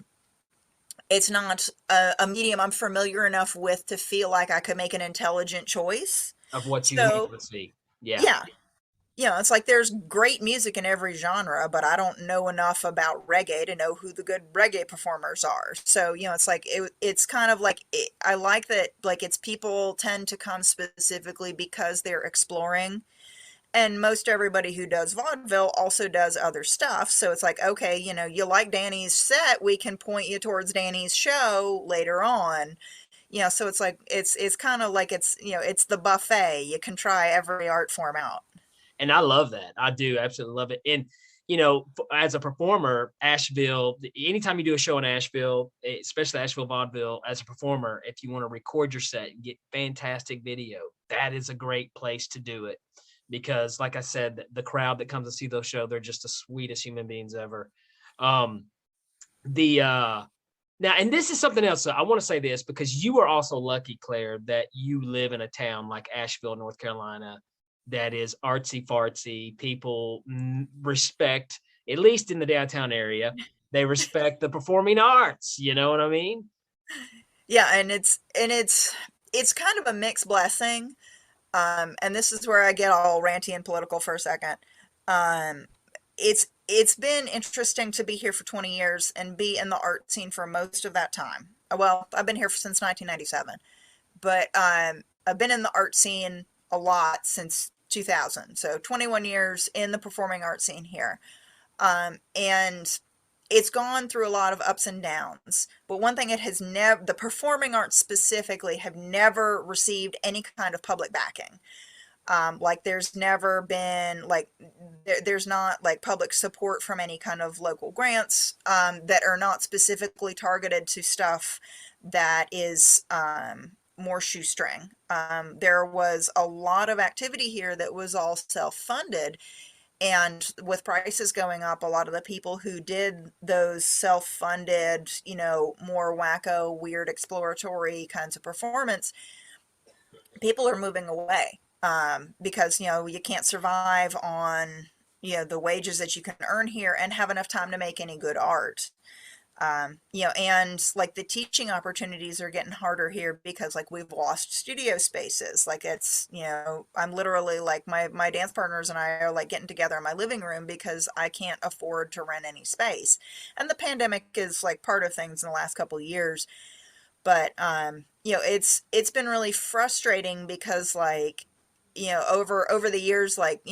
it's not a medium I'm familiar enough with to feel like I could make an intelligent choice. Of what you So, want to see. Yeah. yeah, it's like there's great music in every genre, but I don't know enough about reggae to know who the good reggae performers are. So, it's like it's kind of like I like that, like it's people tend to come specifically because they're exploring. And most everybody who does vaudeville also does other stuff. So it's like, okay, you like Danny's set, we can point you towards Danny's show later on. So it's like it's kind of like it's the buffet. You can try every art form out. And I love that. I do absolutely love it. And, as a performer, Asheville, anytime you do a show in Asheville, especially Asheville Vaudeville, as a performer, if you want to record your set and get fantastic video, that is a great place to do it. Because like I said, the crowd that comes to see those shows, they're just the sweetest human beings ever. Now, and this is something else. I want to say this because you are also lucky, Claire, that you live in a town like Asheville, North Carolina, that is artsy fartsy. People respect, at least in the downtown area, they respect the performing arts. You know what I mean? Yeah, and it's kind of a mixed blessing. And this is where I get all ranty and political for a second. It's been interesting to be here for 20 years and be in the art scene for most of that time. Well, I've been here since 1997, but I've been in the art scene a lot since 2000. So 21 years in the performing art scene here. And it's gone through a lot of ups and downs, but one thing it has never, the performing arts specifically have never received any kind of public backing. Like there's never been like, there's not like public support from any kind of local grants, that are not specifically targeted to stuff that is, more shoestring. There was a lot of activity here that was all self-funded. And with prices going up, a lot of the people who did those self-funded, more wacko, weird, exploratory kinds of performance, people are moving away, because, you can't survive on, the wages that you can earn here and have enough time to make any good art. And like the teaching opportunities are getting harder here because like we've lost studio spaces. Like it's, I'm literally like my dance partners and I are like getting together in my living room because I can't afford to rent any space. And the pandemic is like part of things in the last couple of years. But, it's been really frustrating because like, over the years, like,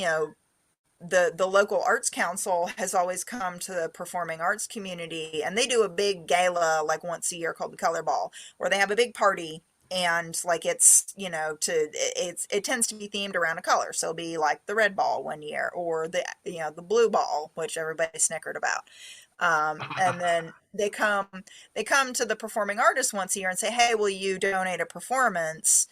the local arts council has always come to the performing arts community, and they do a big gala like once a year called the Color Ball, where they have a big party, and like it's, it tends to be themed around a color. So it'll be like the red ball one year, or the blue ball, which everybody snickered about. And then they come to the performing artists once a year and say, hey, will you donate a performance?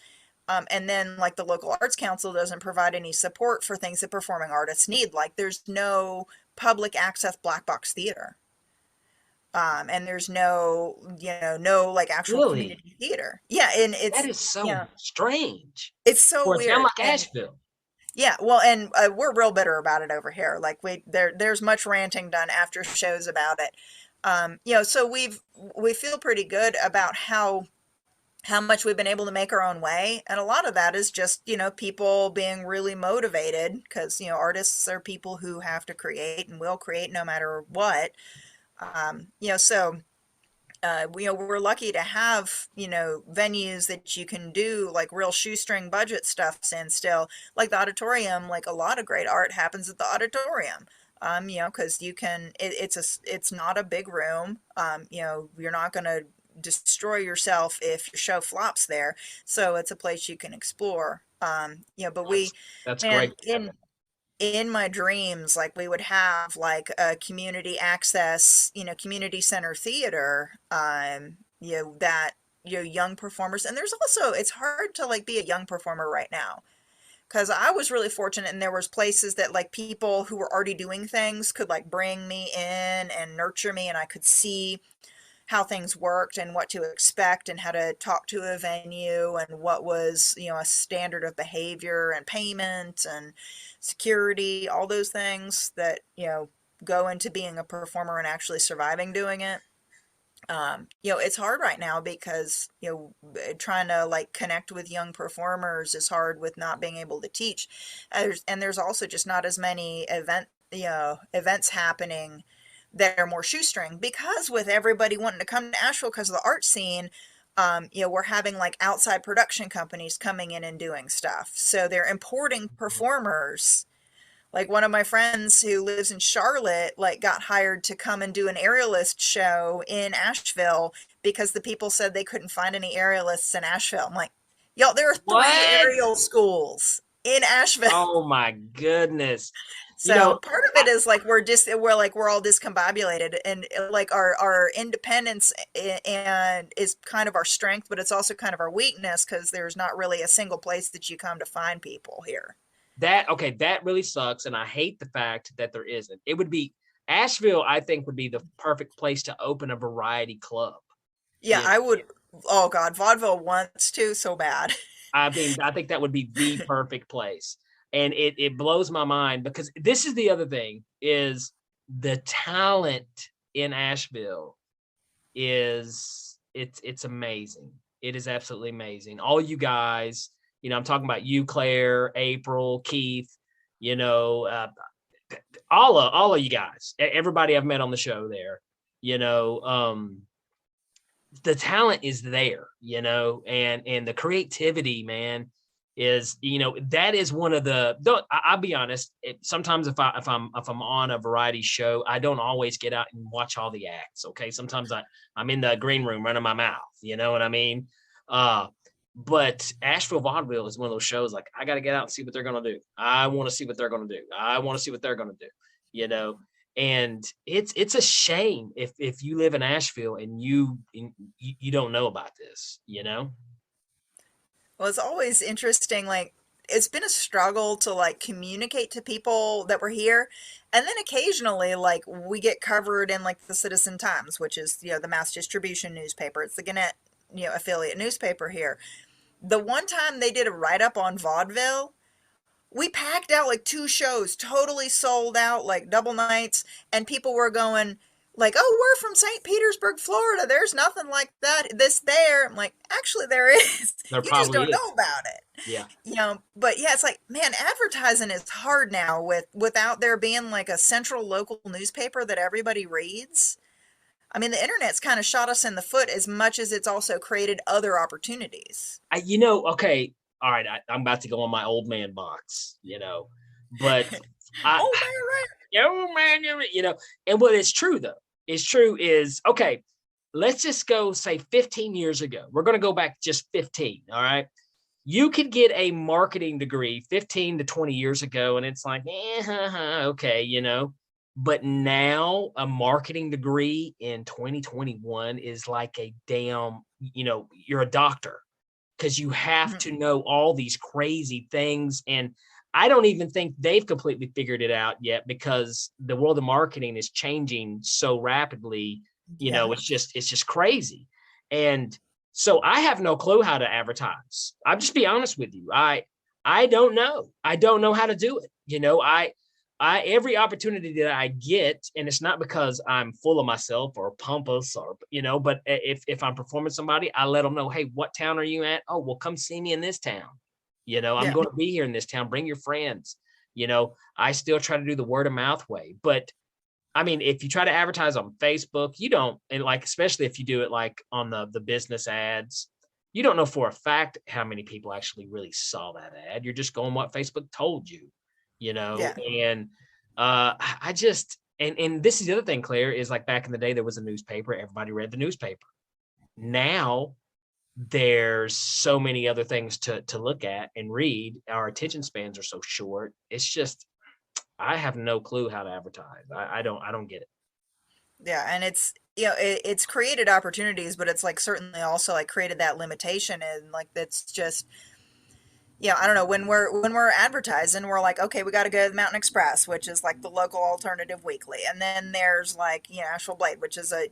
And then like the local arts council doesn't provide any support for things that performing artists need. Like there's no public access black box theater. And there's no, no like actual Really? community theater. Yeah. And That is so strange. it's so For a town weird. like Asheville. Yeah, well, and we're real bitter about it over here. Like there's much ranting done after shows about it. So we feel pretty good about how much we've been able to make our own way, and a lot of that is just people being really motivated because artists are people who have to create and will create no matter what. So. We're lucky to have, venues that you can do like real shoestring budget stuff in still, like the auditorium. Like a lot of great art happens at the auditorium. Because it's not a big room. You're not going to destroy yourself if your show flops there. So it's a place you can explore. But That's man, great. in my dreams, like we would have like a community access, community center theater, that, young performers. And there's also, it's hard to like be a young performer right now because I was really fortunate, and there was places that like people who were already doing things could like bring me in and nurture me, and I could see how things worked and what to expect and how to talk to a venue and what was, a standard of behavior and payment and security, all those things that, go into being a performer and actually surviving doing it. It's hard right now because, trying to like connect with young performers is hard with not being able to teach. And there's also just not as many events happening that are more shoestring, because with everybody wanting to come to Asheville because of the art scene, we're having like outside production companies coming in and doing stuff. So they're importing performers. Like one of my friends who lives in Charlotte, like got hired to come and do an aerialist show in Asheville because the people said they couldn't find any aerialists in Asheville. I'm like, y'all, there are 3 What? aerial schools in Asheville. Oh my goodness. So part of it is like we're all discombobulated, and like our independence and is kind of our strength, but it's also kind of our weakness because there's not really a single place that you come to find people here. That really sucks, and I hate the fact that there isn't. It would be Asheville, I think, would be the perfect place to open a variety club. Yeah, I would. Oh God, Vaudeville wants to so bad. I mean, I think that would be the perfect place. And it blows my mind, because this is the other thing, is the talent in Asheville is it's amazing. It is absolutely amazing. All you guys, I'm talking about you, Claire, April, Keith, all of you guys, everybody I've met on the show there, the talent is there, and the creativity, man, is, that is one of the, I'll be honest, sometimes if I'm on a variety show, I don't always get out and watch all the acts. Okay. Sometimes I'm in the green room running my mouth, you know what I mean? But Asheville Vaudeville is one of those shows, like, I got to get out and see what they're going to do. I want to see what they're going to do. I want to see what they're going to do, and it's a shame if you live in Asheville and you don't know about this, Well, it's always interesting. Like, it's been a struggle to like communicate to people that were here. And then occasionally, like, we get covered in like the Citizen Times, which is, the mass distribution newspaper. It's the Gannett, affiliate newspaper here. The one time they did a write-up on vaudeville, we packed out like 2 shows, totally sold out, like double nights, and people were going like, "Oh, we're from St. Petersburg, Florida. There's nothing like that there." I'm like, actually there is. There You just don't probably is. know about it. Yeah. But yeah, it's like, man, advertising is hard now without there being like a central local newspaper that everybody reads. I mean, the internet's kind of shot us in the foot as much as it's also created other opportunities. Okay. All right. I'm about to go on my old man box, but oh man, and what is true though, is, okay, let's just go say 15 years ago. We're going to go back just 15. All right. You could get a marketing degree 15 to 20 years ago, and it's like, okay, but now a marketing degree in 2021 is like a damn, you're a doctor, because you have to know all these crazy things. And I don't even think they've completely figured it out yet, because the world of marketing is changing so rapidly. It's just crazy. And so I have no clue how to advertise. I'll just be honest with you. I don't know. I don't know how to do it. I every opportunity that I get, and it's not because I'm full of myself or pompous or, but if I'm performing somebody, I let them know, hey, what town are you at? Oh, well, come see me in this town. I'm going to be here in this town. Bring your friends. I still try to do the word of mouth way. But I mean, if you try to advertise on Facebook, you don't, and like, especially if you do it like on the business ads, you don't know for a fact how many people actually really saw that ad. You're just going what Facebook told you. And I just, and this is the other thing, Claire, is like back in the day, there was a newspaper. Everybody read the newspaper. Now there's so many other things to look at and read. Our attention spans are so short. It's just, I have no clue how to advertise. I don't get it. Yeah. And it's created opportunities, but it's like certainly also like created that limitation. And like, that's just, I don't know, when we're advertising, we're like, okay, we got to go to the Mountain Express, which is like the local alternative weekly, and then there's like Asheville Blade, which is a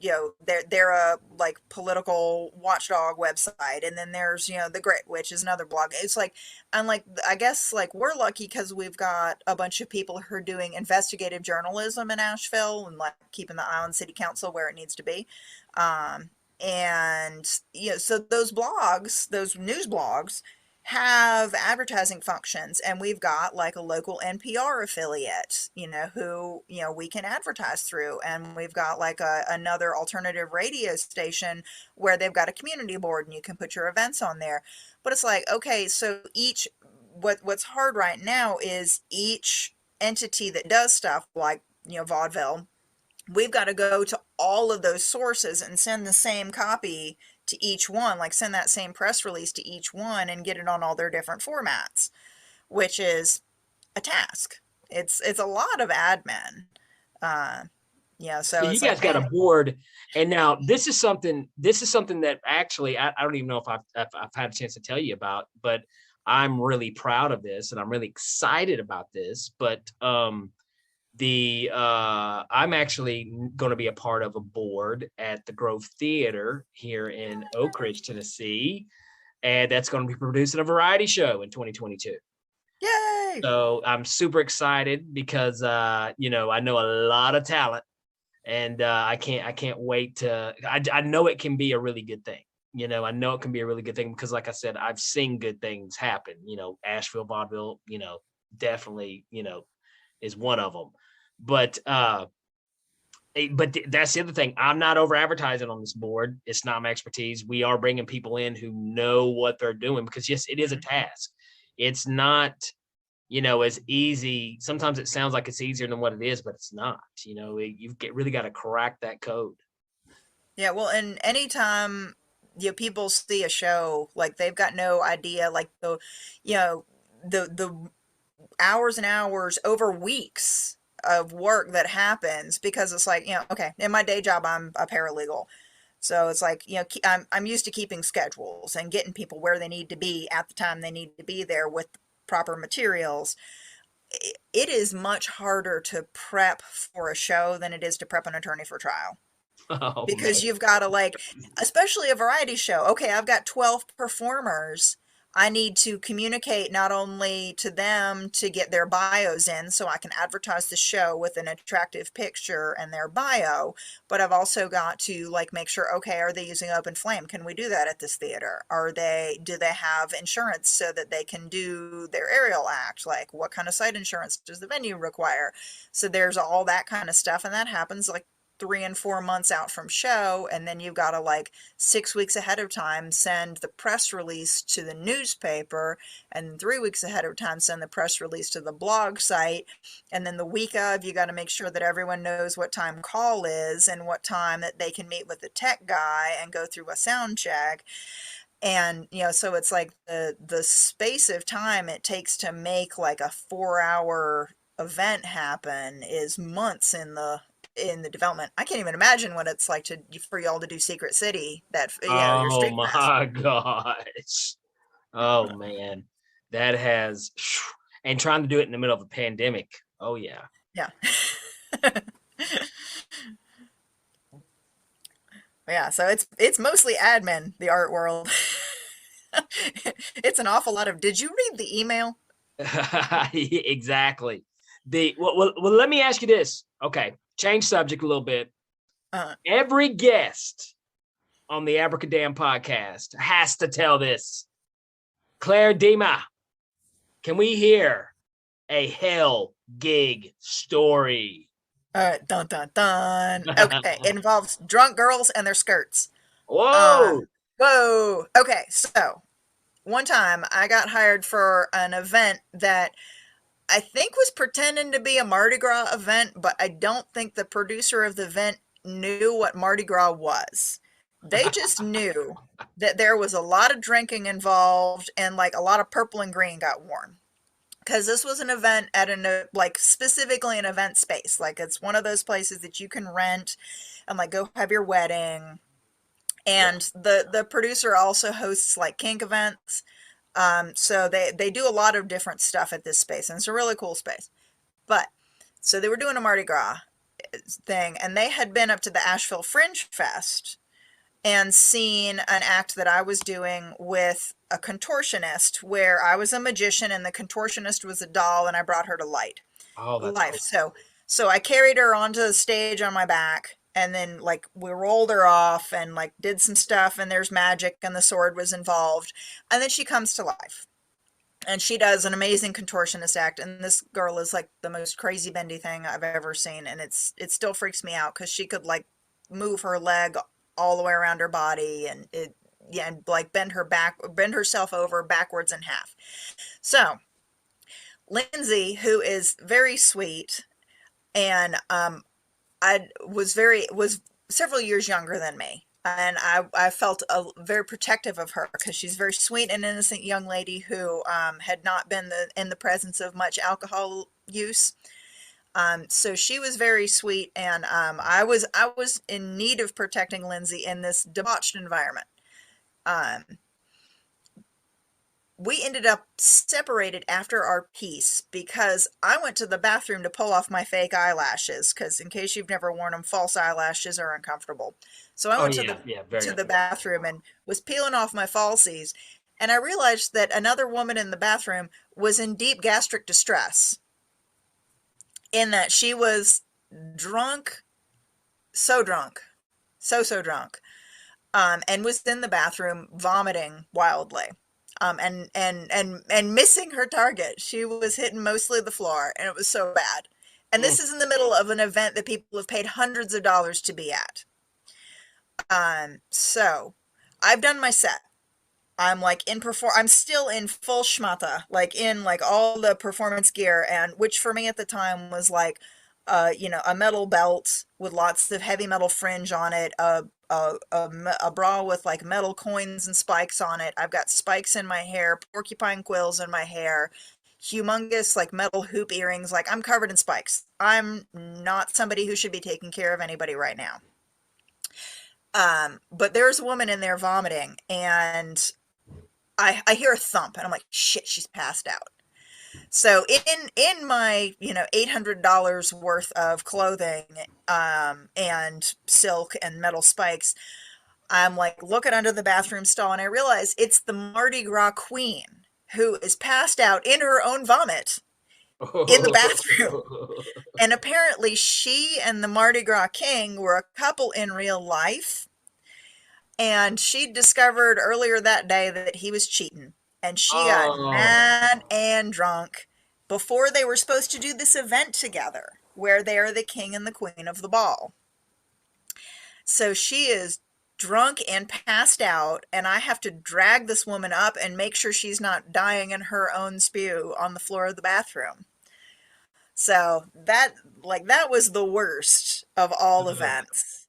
they're a like political watchdog website, and then there's the Grit, which is another blog. It's like, and like I guess like we're lucky because we've got a bunch of people who are doing investigative journalism in Asheville and like keeping the eye on city council where it needs to be. And so those blogs, those news blogs, have advertising functions, and we've got like a local NPR affiliate, who we can advertise through, and we've got like another alternative radio station where they've got a community board and you can put your events on there. But it's like, okay, so what's hard right now is each entity that does stuff like vaudeville, we've got to go to all of those sources and send the same copy to each one, like send that same press release to each one and get it on all their different formats, which is a task. It's a lot of admin. So you guys got a board, and now this is something that actually I don't even know if I've had a chance to tell you about, but I'm really proud of this and I'm really excited about this. But I'm actually going to be a part of a board at the Grove Theater here in Oak Ridge, Tennessee, and that's going to be producing a variety show in 2022. Yay! So I'm super excited because I know a lot of talent, and I can't wait to. I know it can be a really good thing. I know it can be a really good thing because, like I said, I've seen good things happen. Asheville Vaudeville, definitely, is one of them. But that's the other thing. I'm not over advertising on this board. It's not my expertise. We are bringing people in who know what they're doing because, yes, it is a task. It's not, as easy. Sometimes it sounds like it's easier than what it is, but it's not. You've really got to crack that code. Yeah, well, and anytime people see a show, like they've got no idea, like the hours and hours over weeks of work that happens, because it's like, okay, in my day job, I'm a paralegal. So it's like, I'm used to keeping schedules and getting people where they need to be at the time they need to be there with proper materials. It is much harder to prep for a show than it is to prep an attorney for trial. Oh, Because man. you've got to especially a variety show. Okay, I've got 12 performers. I need to communicate not only to them to get their bios in so I can advertise the show with an attractive picture and their bio, but I've also got to make sure, okay, are they using open flame? Can we do that at this theater? Do they have insurance so that they can do their aerial act? Like, what kind of site insurance does the venue require? So there's all that kind of stuff, and that happens 3 and 4 months out from show, and then you've got to 6 weeks ahead of time send the press release to the newspaper, and 3 weeks ahead of time send the press release to the blog site, and then the week of you got to make sure that everyone knows what time call is and what time that they can meet with the tech guy and go through a sound check. And so it's like the space of time it takes to make a 4-hour event happen is months in the development. I can't even imagine what it's like for y'all to do Secret City, that your Oh street press. my gosh. Oh man. That has, and trying to do it in the middle of a pandemic. Oh yeah. Yeah. Yeah, so it's mostly admin, the art world. It's an awful lot of, did you read the email? Exactly. Well, let me ask you this. Okay, change subject a little bit. Every guest on the Abracadamn podcast has to tell this. Claire Dima, can we hear a hell gig story? Dun dun dun. Okay, it involves drunk girls and their skirts. Whoa. Whoa. Okay, so one time I got hired for an event that I think was pretending to be a Mardi Gras event, but I don't think the producer of the event knew what Mardi Gras was. They just knew that there was a lot of drinking involved and a lot of purple and green got worn. Because this was an event at specifically an event space. It's one of those places that you can rent and go have your wedding. And the producer also hosts kink events. So they do a lot of different stuff at this space, and it's a really cool space. But so they were doing a Mardi Gras thing, and they had been up to the Asheville Fringe Fest and seen an act that I was doing with a contortionist, where I was a magician and the contortionist was a doll, and I brought her to life. Oh, that's cool. So I carried her onto the stage on my back, and then like we rolled her off and like did some stuff, and there's magic and the sword was involved, and then she comes to life. And she does an amazing contortionist act, and this girl is like the most crazy bendy thing I've ever seen, and it still freaks me out because she could like move her leg all the way around her body, and and like bend herself over backwards in half. So Lindsay, who is very sweet, and was several years younger than me, and I felt very protective of her because she's a very sweet and innocent young lady who had not been in the presence of much alcohol use. So she was very sweet, and I was in need of protecting Lindsay in this debauched environment. We ended up separated after our piece because I went to the bathroom to pull off my fake eyelashes, because in case you've never worn them, false eyelashes are uncomfortable. So I went to the bathroom and was peeling off my falsies, and I realized that another woman in the bathroom was in deep gastric distress, in that she was drunk, so drunk, so drunk, and was in the bathroom vomiting wildly. And missing her target. She was hitting mostly the floor, and it was so bad. And this is in the middle of an event that people have paid hundreds of dollars to be at. So I've done my set. I'm like I'm still in full schmata, like in like all the performance gear, and which for me at the time was like, a metal belt with lots of heavy metal fringe on it, a bra with like metal coins and spikes on it. I've got spikes in my hair, porcupine quills in my hair, humongous like metal hoop earrings. Like I'm covered in spikes. I'm not somebody who should be taking care of anybody right now. But there's a woman in there vomiting, and I hear a thump, and I'm like, shit, she's passed out. So in my, $800 worth of clothing, and silk and metal spikes, I'm like looking under the bathroom stall, and I realize it's the Mardi Gras queen who is passed out in her own vomit in the bathroom. And apparently she and the Mardi Gras king were a couple in real life. And she discovered earlier that day that he was cheating. And she got mad and drunk before they were supposed to do this event together, where they are the king and the queen of the ball. So she is drunk and passed out, and I have to drag this woman up and make sure she's not dying in her own spew on the floor of the bathroom. So that was the worst of all events.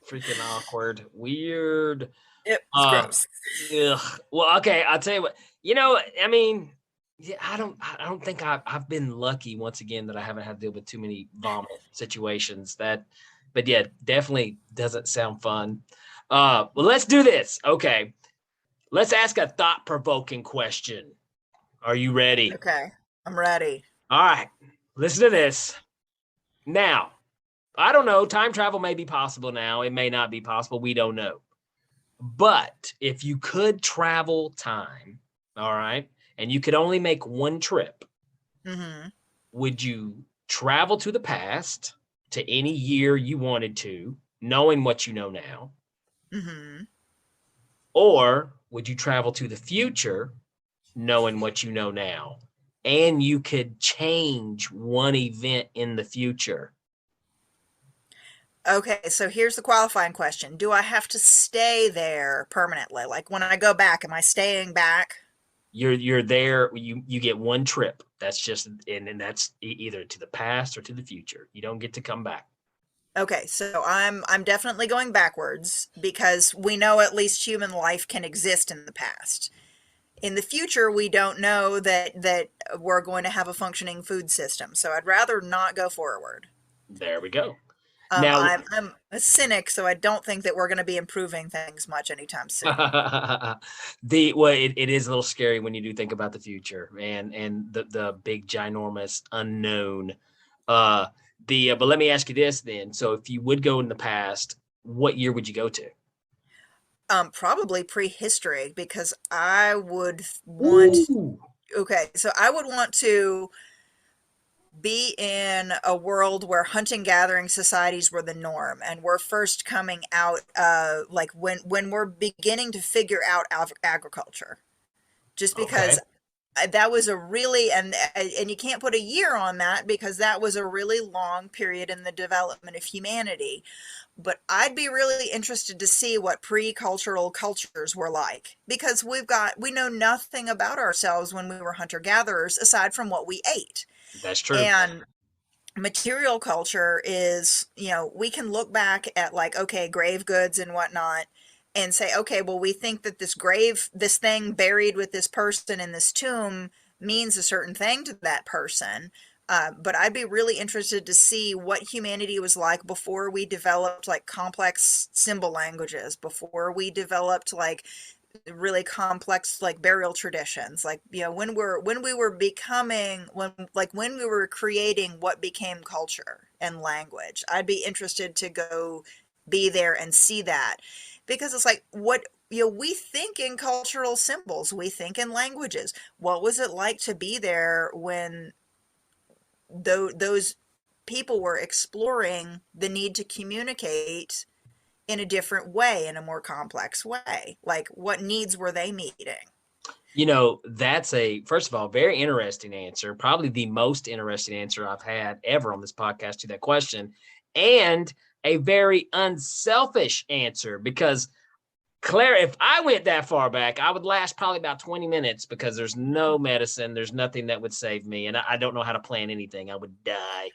Freaking awkward, weird. It was gross. Ugh. Well, okay, I'll tell you what. I mean, yeah, I don't think I've been lucky once again that I haven't had to deal with too many vomit situations. But yeah, definitely doesn't sound fun. Well, let's do this. Okay, let's ask a thought-provoking question. Are you ready? Okay, I'm ready. All right, listen to this. Now, I don't know. Time travel may be possible now. It may not be possible. We don't know. But if you could travel time, all right, and you could only make one trip, would you travel to the past to any year you wanted to, knowing what you know now? Or would you travel to the future, knowing what you know now, and you could change one event in the future? Okay, so here's the qualifying question. Do I have to stay there permanently? Like when I go back, am I staying back? You're there. You get one trip. That's just, and that's either to the past or to the future. You don't get to come back. Okay, so I'm definitely going backwards, because we know at least human life can exist in the past. In the future, we don't know that we're going to have a functioning food system. So I'd rather not go forward. There we go. Now, I'm a cynic, so I don't think that we're going to be improving things much anytime soon. it is a little scary when you do think about the future and the big ginormous unknown. But let me ask you this then. So if you would go in the past, what year would you go to? Probably prehistory, because I would want, Ooh. okay, so I would want to be in a world where hunting gathering societies were the norm, and we're first coming out, like when we're beginning to figure out agriculture, just Okay. because that was a really, and you can't put a year on that because that was a really long period in the development of humanity. But I'd be really interested to see what pre-cultural cultures were like, because we know nothing about ourselves when we were hunter gatherers aside from what we ate. That's true. And material culture is, we can look back at, like, okay, grave goods and whatnot, and say, okay, well, we think that this thing buried with this person in this tomb means a certain thing to that person. But I'd be really interested to see what humanity was like before we developed like complex symbol languages, before we developed like really complex like burial traditions, like, when we were becoming, when we were creating what became culture and language. I'd be interested to go be there and see that, because it's like, what, we think in cultural symbols, we think in languages. What was it like to be there when those people were exploring the need to communicate in a different way, in a more complex way? Like, what needs were they meeting? That's first of all, very interesting answer. Probably the most interesting answer I've had ever on this podcast to that question. And a very unselfish answer, because Claire, if I went that far back, I would last probably about 20 minutes, because there's no medicine. There's nothing that would save me. And I don't know how to plan anything. I would die.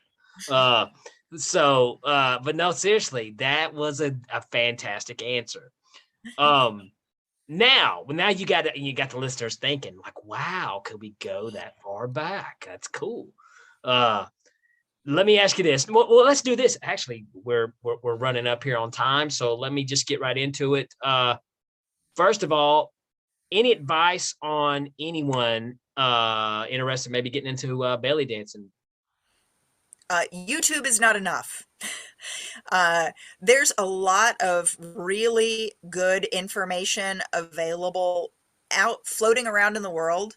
Uh, but no, seriously, that was a fantastic answer. Now you got the listeners thinking like, wow, could we go that far back? That's cool. Uh, Let me ask you this. Well, let's do this. Actually, we're running up here on time, so let me just get right into it. First of all, any advice on anyone interested maybe getting into belly dancing? YouTube is not enough. There's a lot of really good information available out floating around in the world,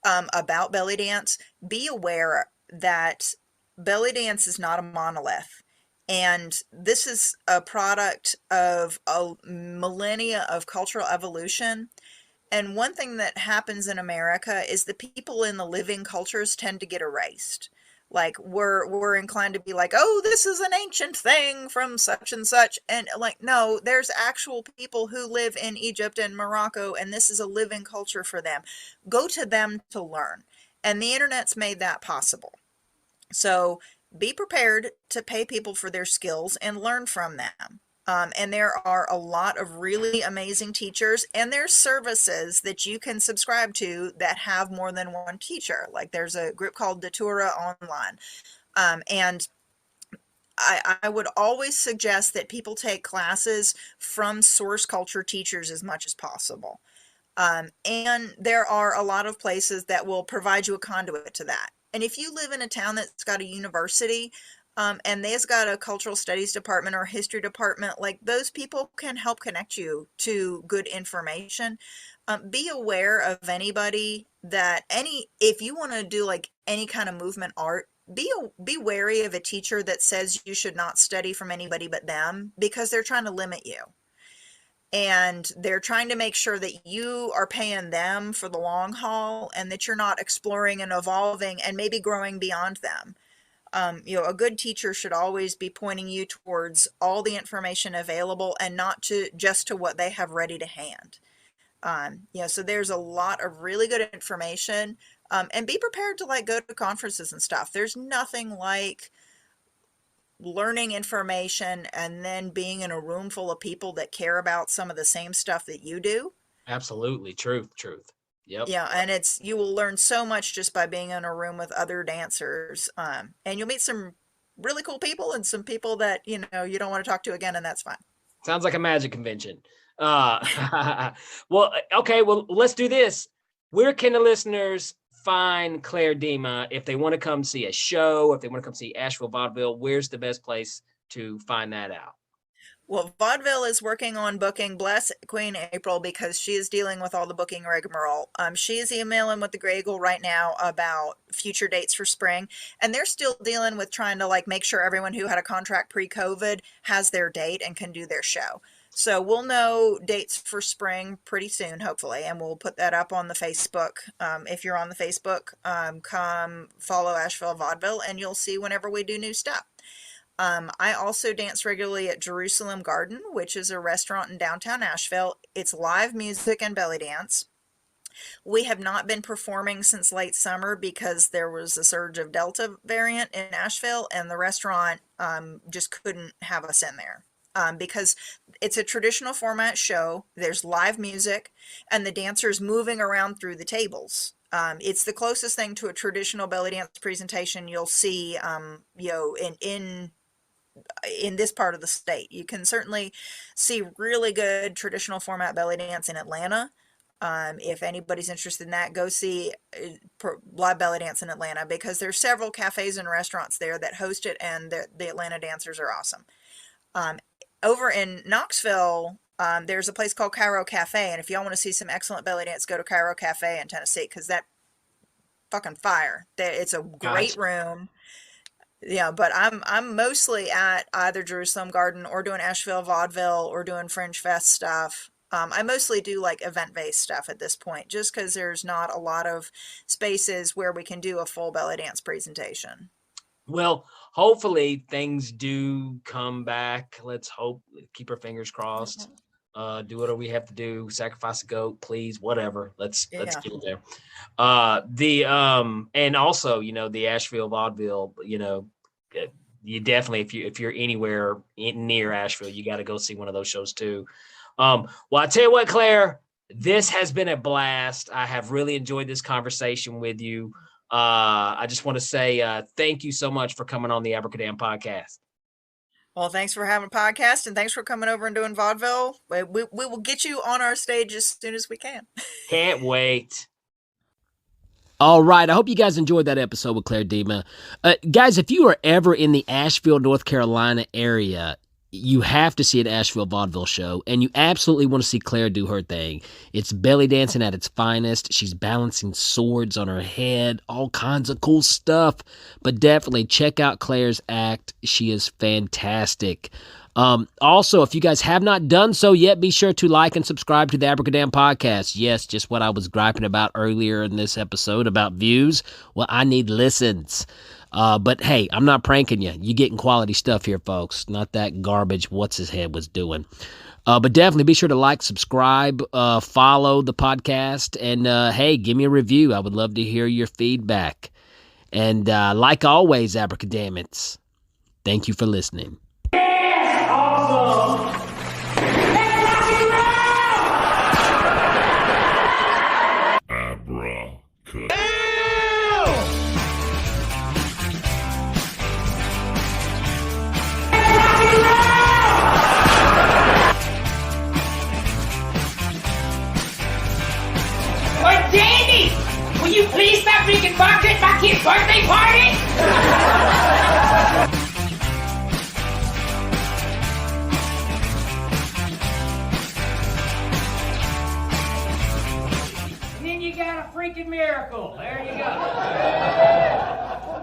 about belly dance. Be aware that belly dance is not a monolith. And this is a product of a millennia of cultural evolution. And one thing that happens in America is the people in the living cultures tend to get erased. Like, we're inclined to be like, oh, this is an ancient thing from such and such. And like, no, there's actual people who live in Egypt and Morocco, and this is a living culture for them. Go to them to learn. And the internet's made that possible. So be prepared to pay people for their skills and learn from them. And there are a lot of really amazing teachers, and there's services that you can subscribe to that have more than one teacher. Like, there's a group called Datura Online. And I would always suggest that people take classes from source culture teachers as much as possible. And there are a lot of places that will provide you a conduit to that. And if you live in a town that's got a university, and they've got a cultural studies department or a history department, like, those people can help connect you to good information. Be aware of anybody if you want to do like any kind of movement art, be wary of a teacher that says you should not study from anybody but them, because they're trying to limit you. And they're trying to make sure that you are paying them for the long haul, and that you're not exploring and evolving and maybe growing beyond them. A good teacher should always be pointing you towards all the information available, and not just to what they have ready to hand. So there's a lot of really good information, and be prepared to like go to conferences and stuff. There's nothing like learning information and then being in a room full of people that care about some of the same stuff that you do. Absolutely. Truth. Yep. Yeah, and you will learn so much just by being in a room with other dancers. And you'll meet some really cool people and some people that, you don't want to talk to again, and that's fine. Sounds like a magic convention. Well, okay, well, let's do this. Where can the listeners find Claire Dima if they want to come see a show, if they want to come see Asheville Vaudeville? Where's the best place to find that out? Well, Vaudeville is working on booking. Bless Queen April, because she is dealing with all the booking rigmarole. She is emailing with the Grey Eagle right now about future dates for spring, and they're still dealing with trying to make sure everyone who had a contract pre-COVID has their date and can do their show. So we'll know dates for spring pretty soon, hopefully, and we'll put that up on the Facebook. If you're on the Facebook, come follow Asheville Vaudeville, and you'll see whenever we do new stuff. I also dance regularly at Jerusalem Garden, which is a restaurant in downtown Asheville. It's live music and belly dance. We have not been performing since late summer because there was a surge of Delta variant in Asheville, and the restaurant just couldn't have us in there. Because it's a traditional format show, there's live music, and the dancers moving around through the tables. It's the closest thing to a traditional belly dance presentation you'll see, in this part of the state. You can certainly see really good traditional format belly dance in Atlanta. If anybody's interested in that, go see live belly dance in Atlanta, because there's several cafes and restaurants there that host it, and the Atlanta dancers are awesome. Over in Knoxville, there's a place called Cairo Cafe, and if y'all want to see some excellent belly dance, go to Cairo Cafe in Tennessee, because that fucking fire. It's a great room. Yeah, but I'm mostly at either Jerusalem Garden or doing Asheville Vaudeville or doing Fringe Fest stuff. I mostly do event-based stuff at this point, just because there's not a lot of spaces where we can do a full belly dance presentation. Well, hopefully things do come back. Let's hope, keep our fingers crossed. Do whatever we have to do, sacrifice a goat, please, whatever. Let's get it there. And also, the Asheville Vaudeville, you definitely, if you're anywhere near Asheville, you got to go see one of those shows too. Well, I tell you what, Claire, this has been a blast. I have really enjoyed this conversation with you. I just want to say thank you so much for coming on the Abracadamn podcast. Well, thanks for having a podcast, and thanks for coming over and doing vaudeville. We will get you on our stage as soon as we can. Can't wait. All right. I hope you guys enjoyed that episode with Claire Dima. Guys, if you are ever in the Asheville, North Carolina area, you have to see an Asheville Vaudeville show, and you absolutely want to see Claire do her thing. It's belly dancing at its finest. She's balancing swords on her head, all kinds of cool stuff. But definitely check out Claire's act. She is fantastic. Also, if you guys have not done so yet, be sure to like and subscribe to the Abracadamn podcast. Yes, just what I was griping about earlier in this episode about views. Well, I need listens. But hey, I'm not pranking you. You're getting quality stuff here, folks. Not that garbage what's his head was doing. But definitely be sure to like, subscribe, follow the podcast, and hey, give me a review. I would love to hear your feedback. And like always, Abracadammits, thank you for listening. Awesome! Abracadabra. Well, Danny! Will you please stop drinking vodka at my kid's birthday party? Then you got a freaking miracle. There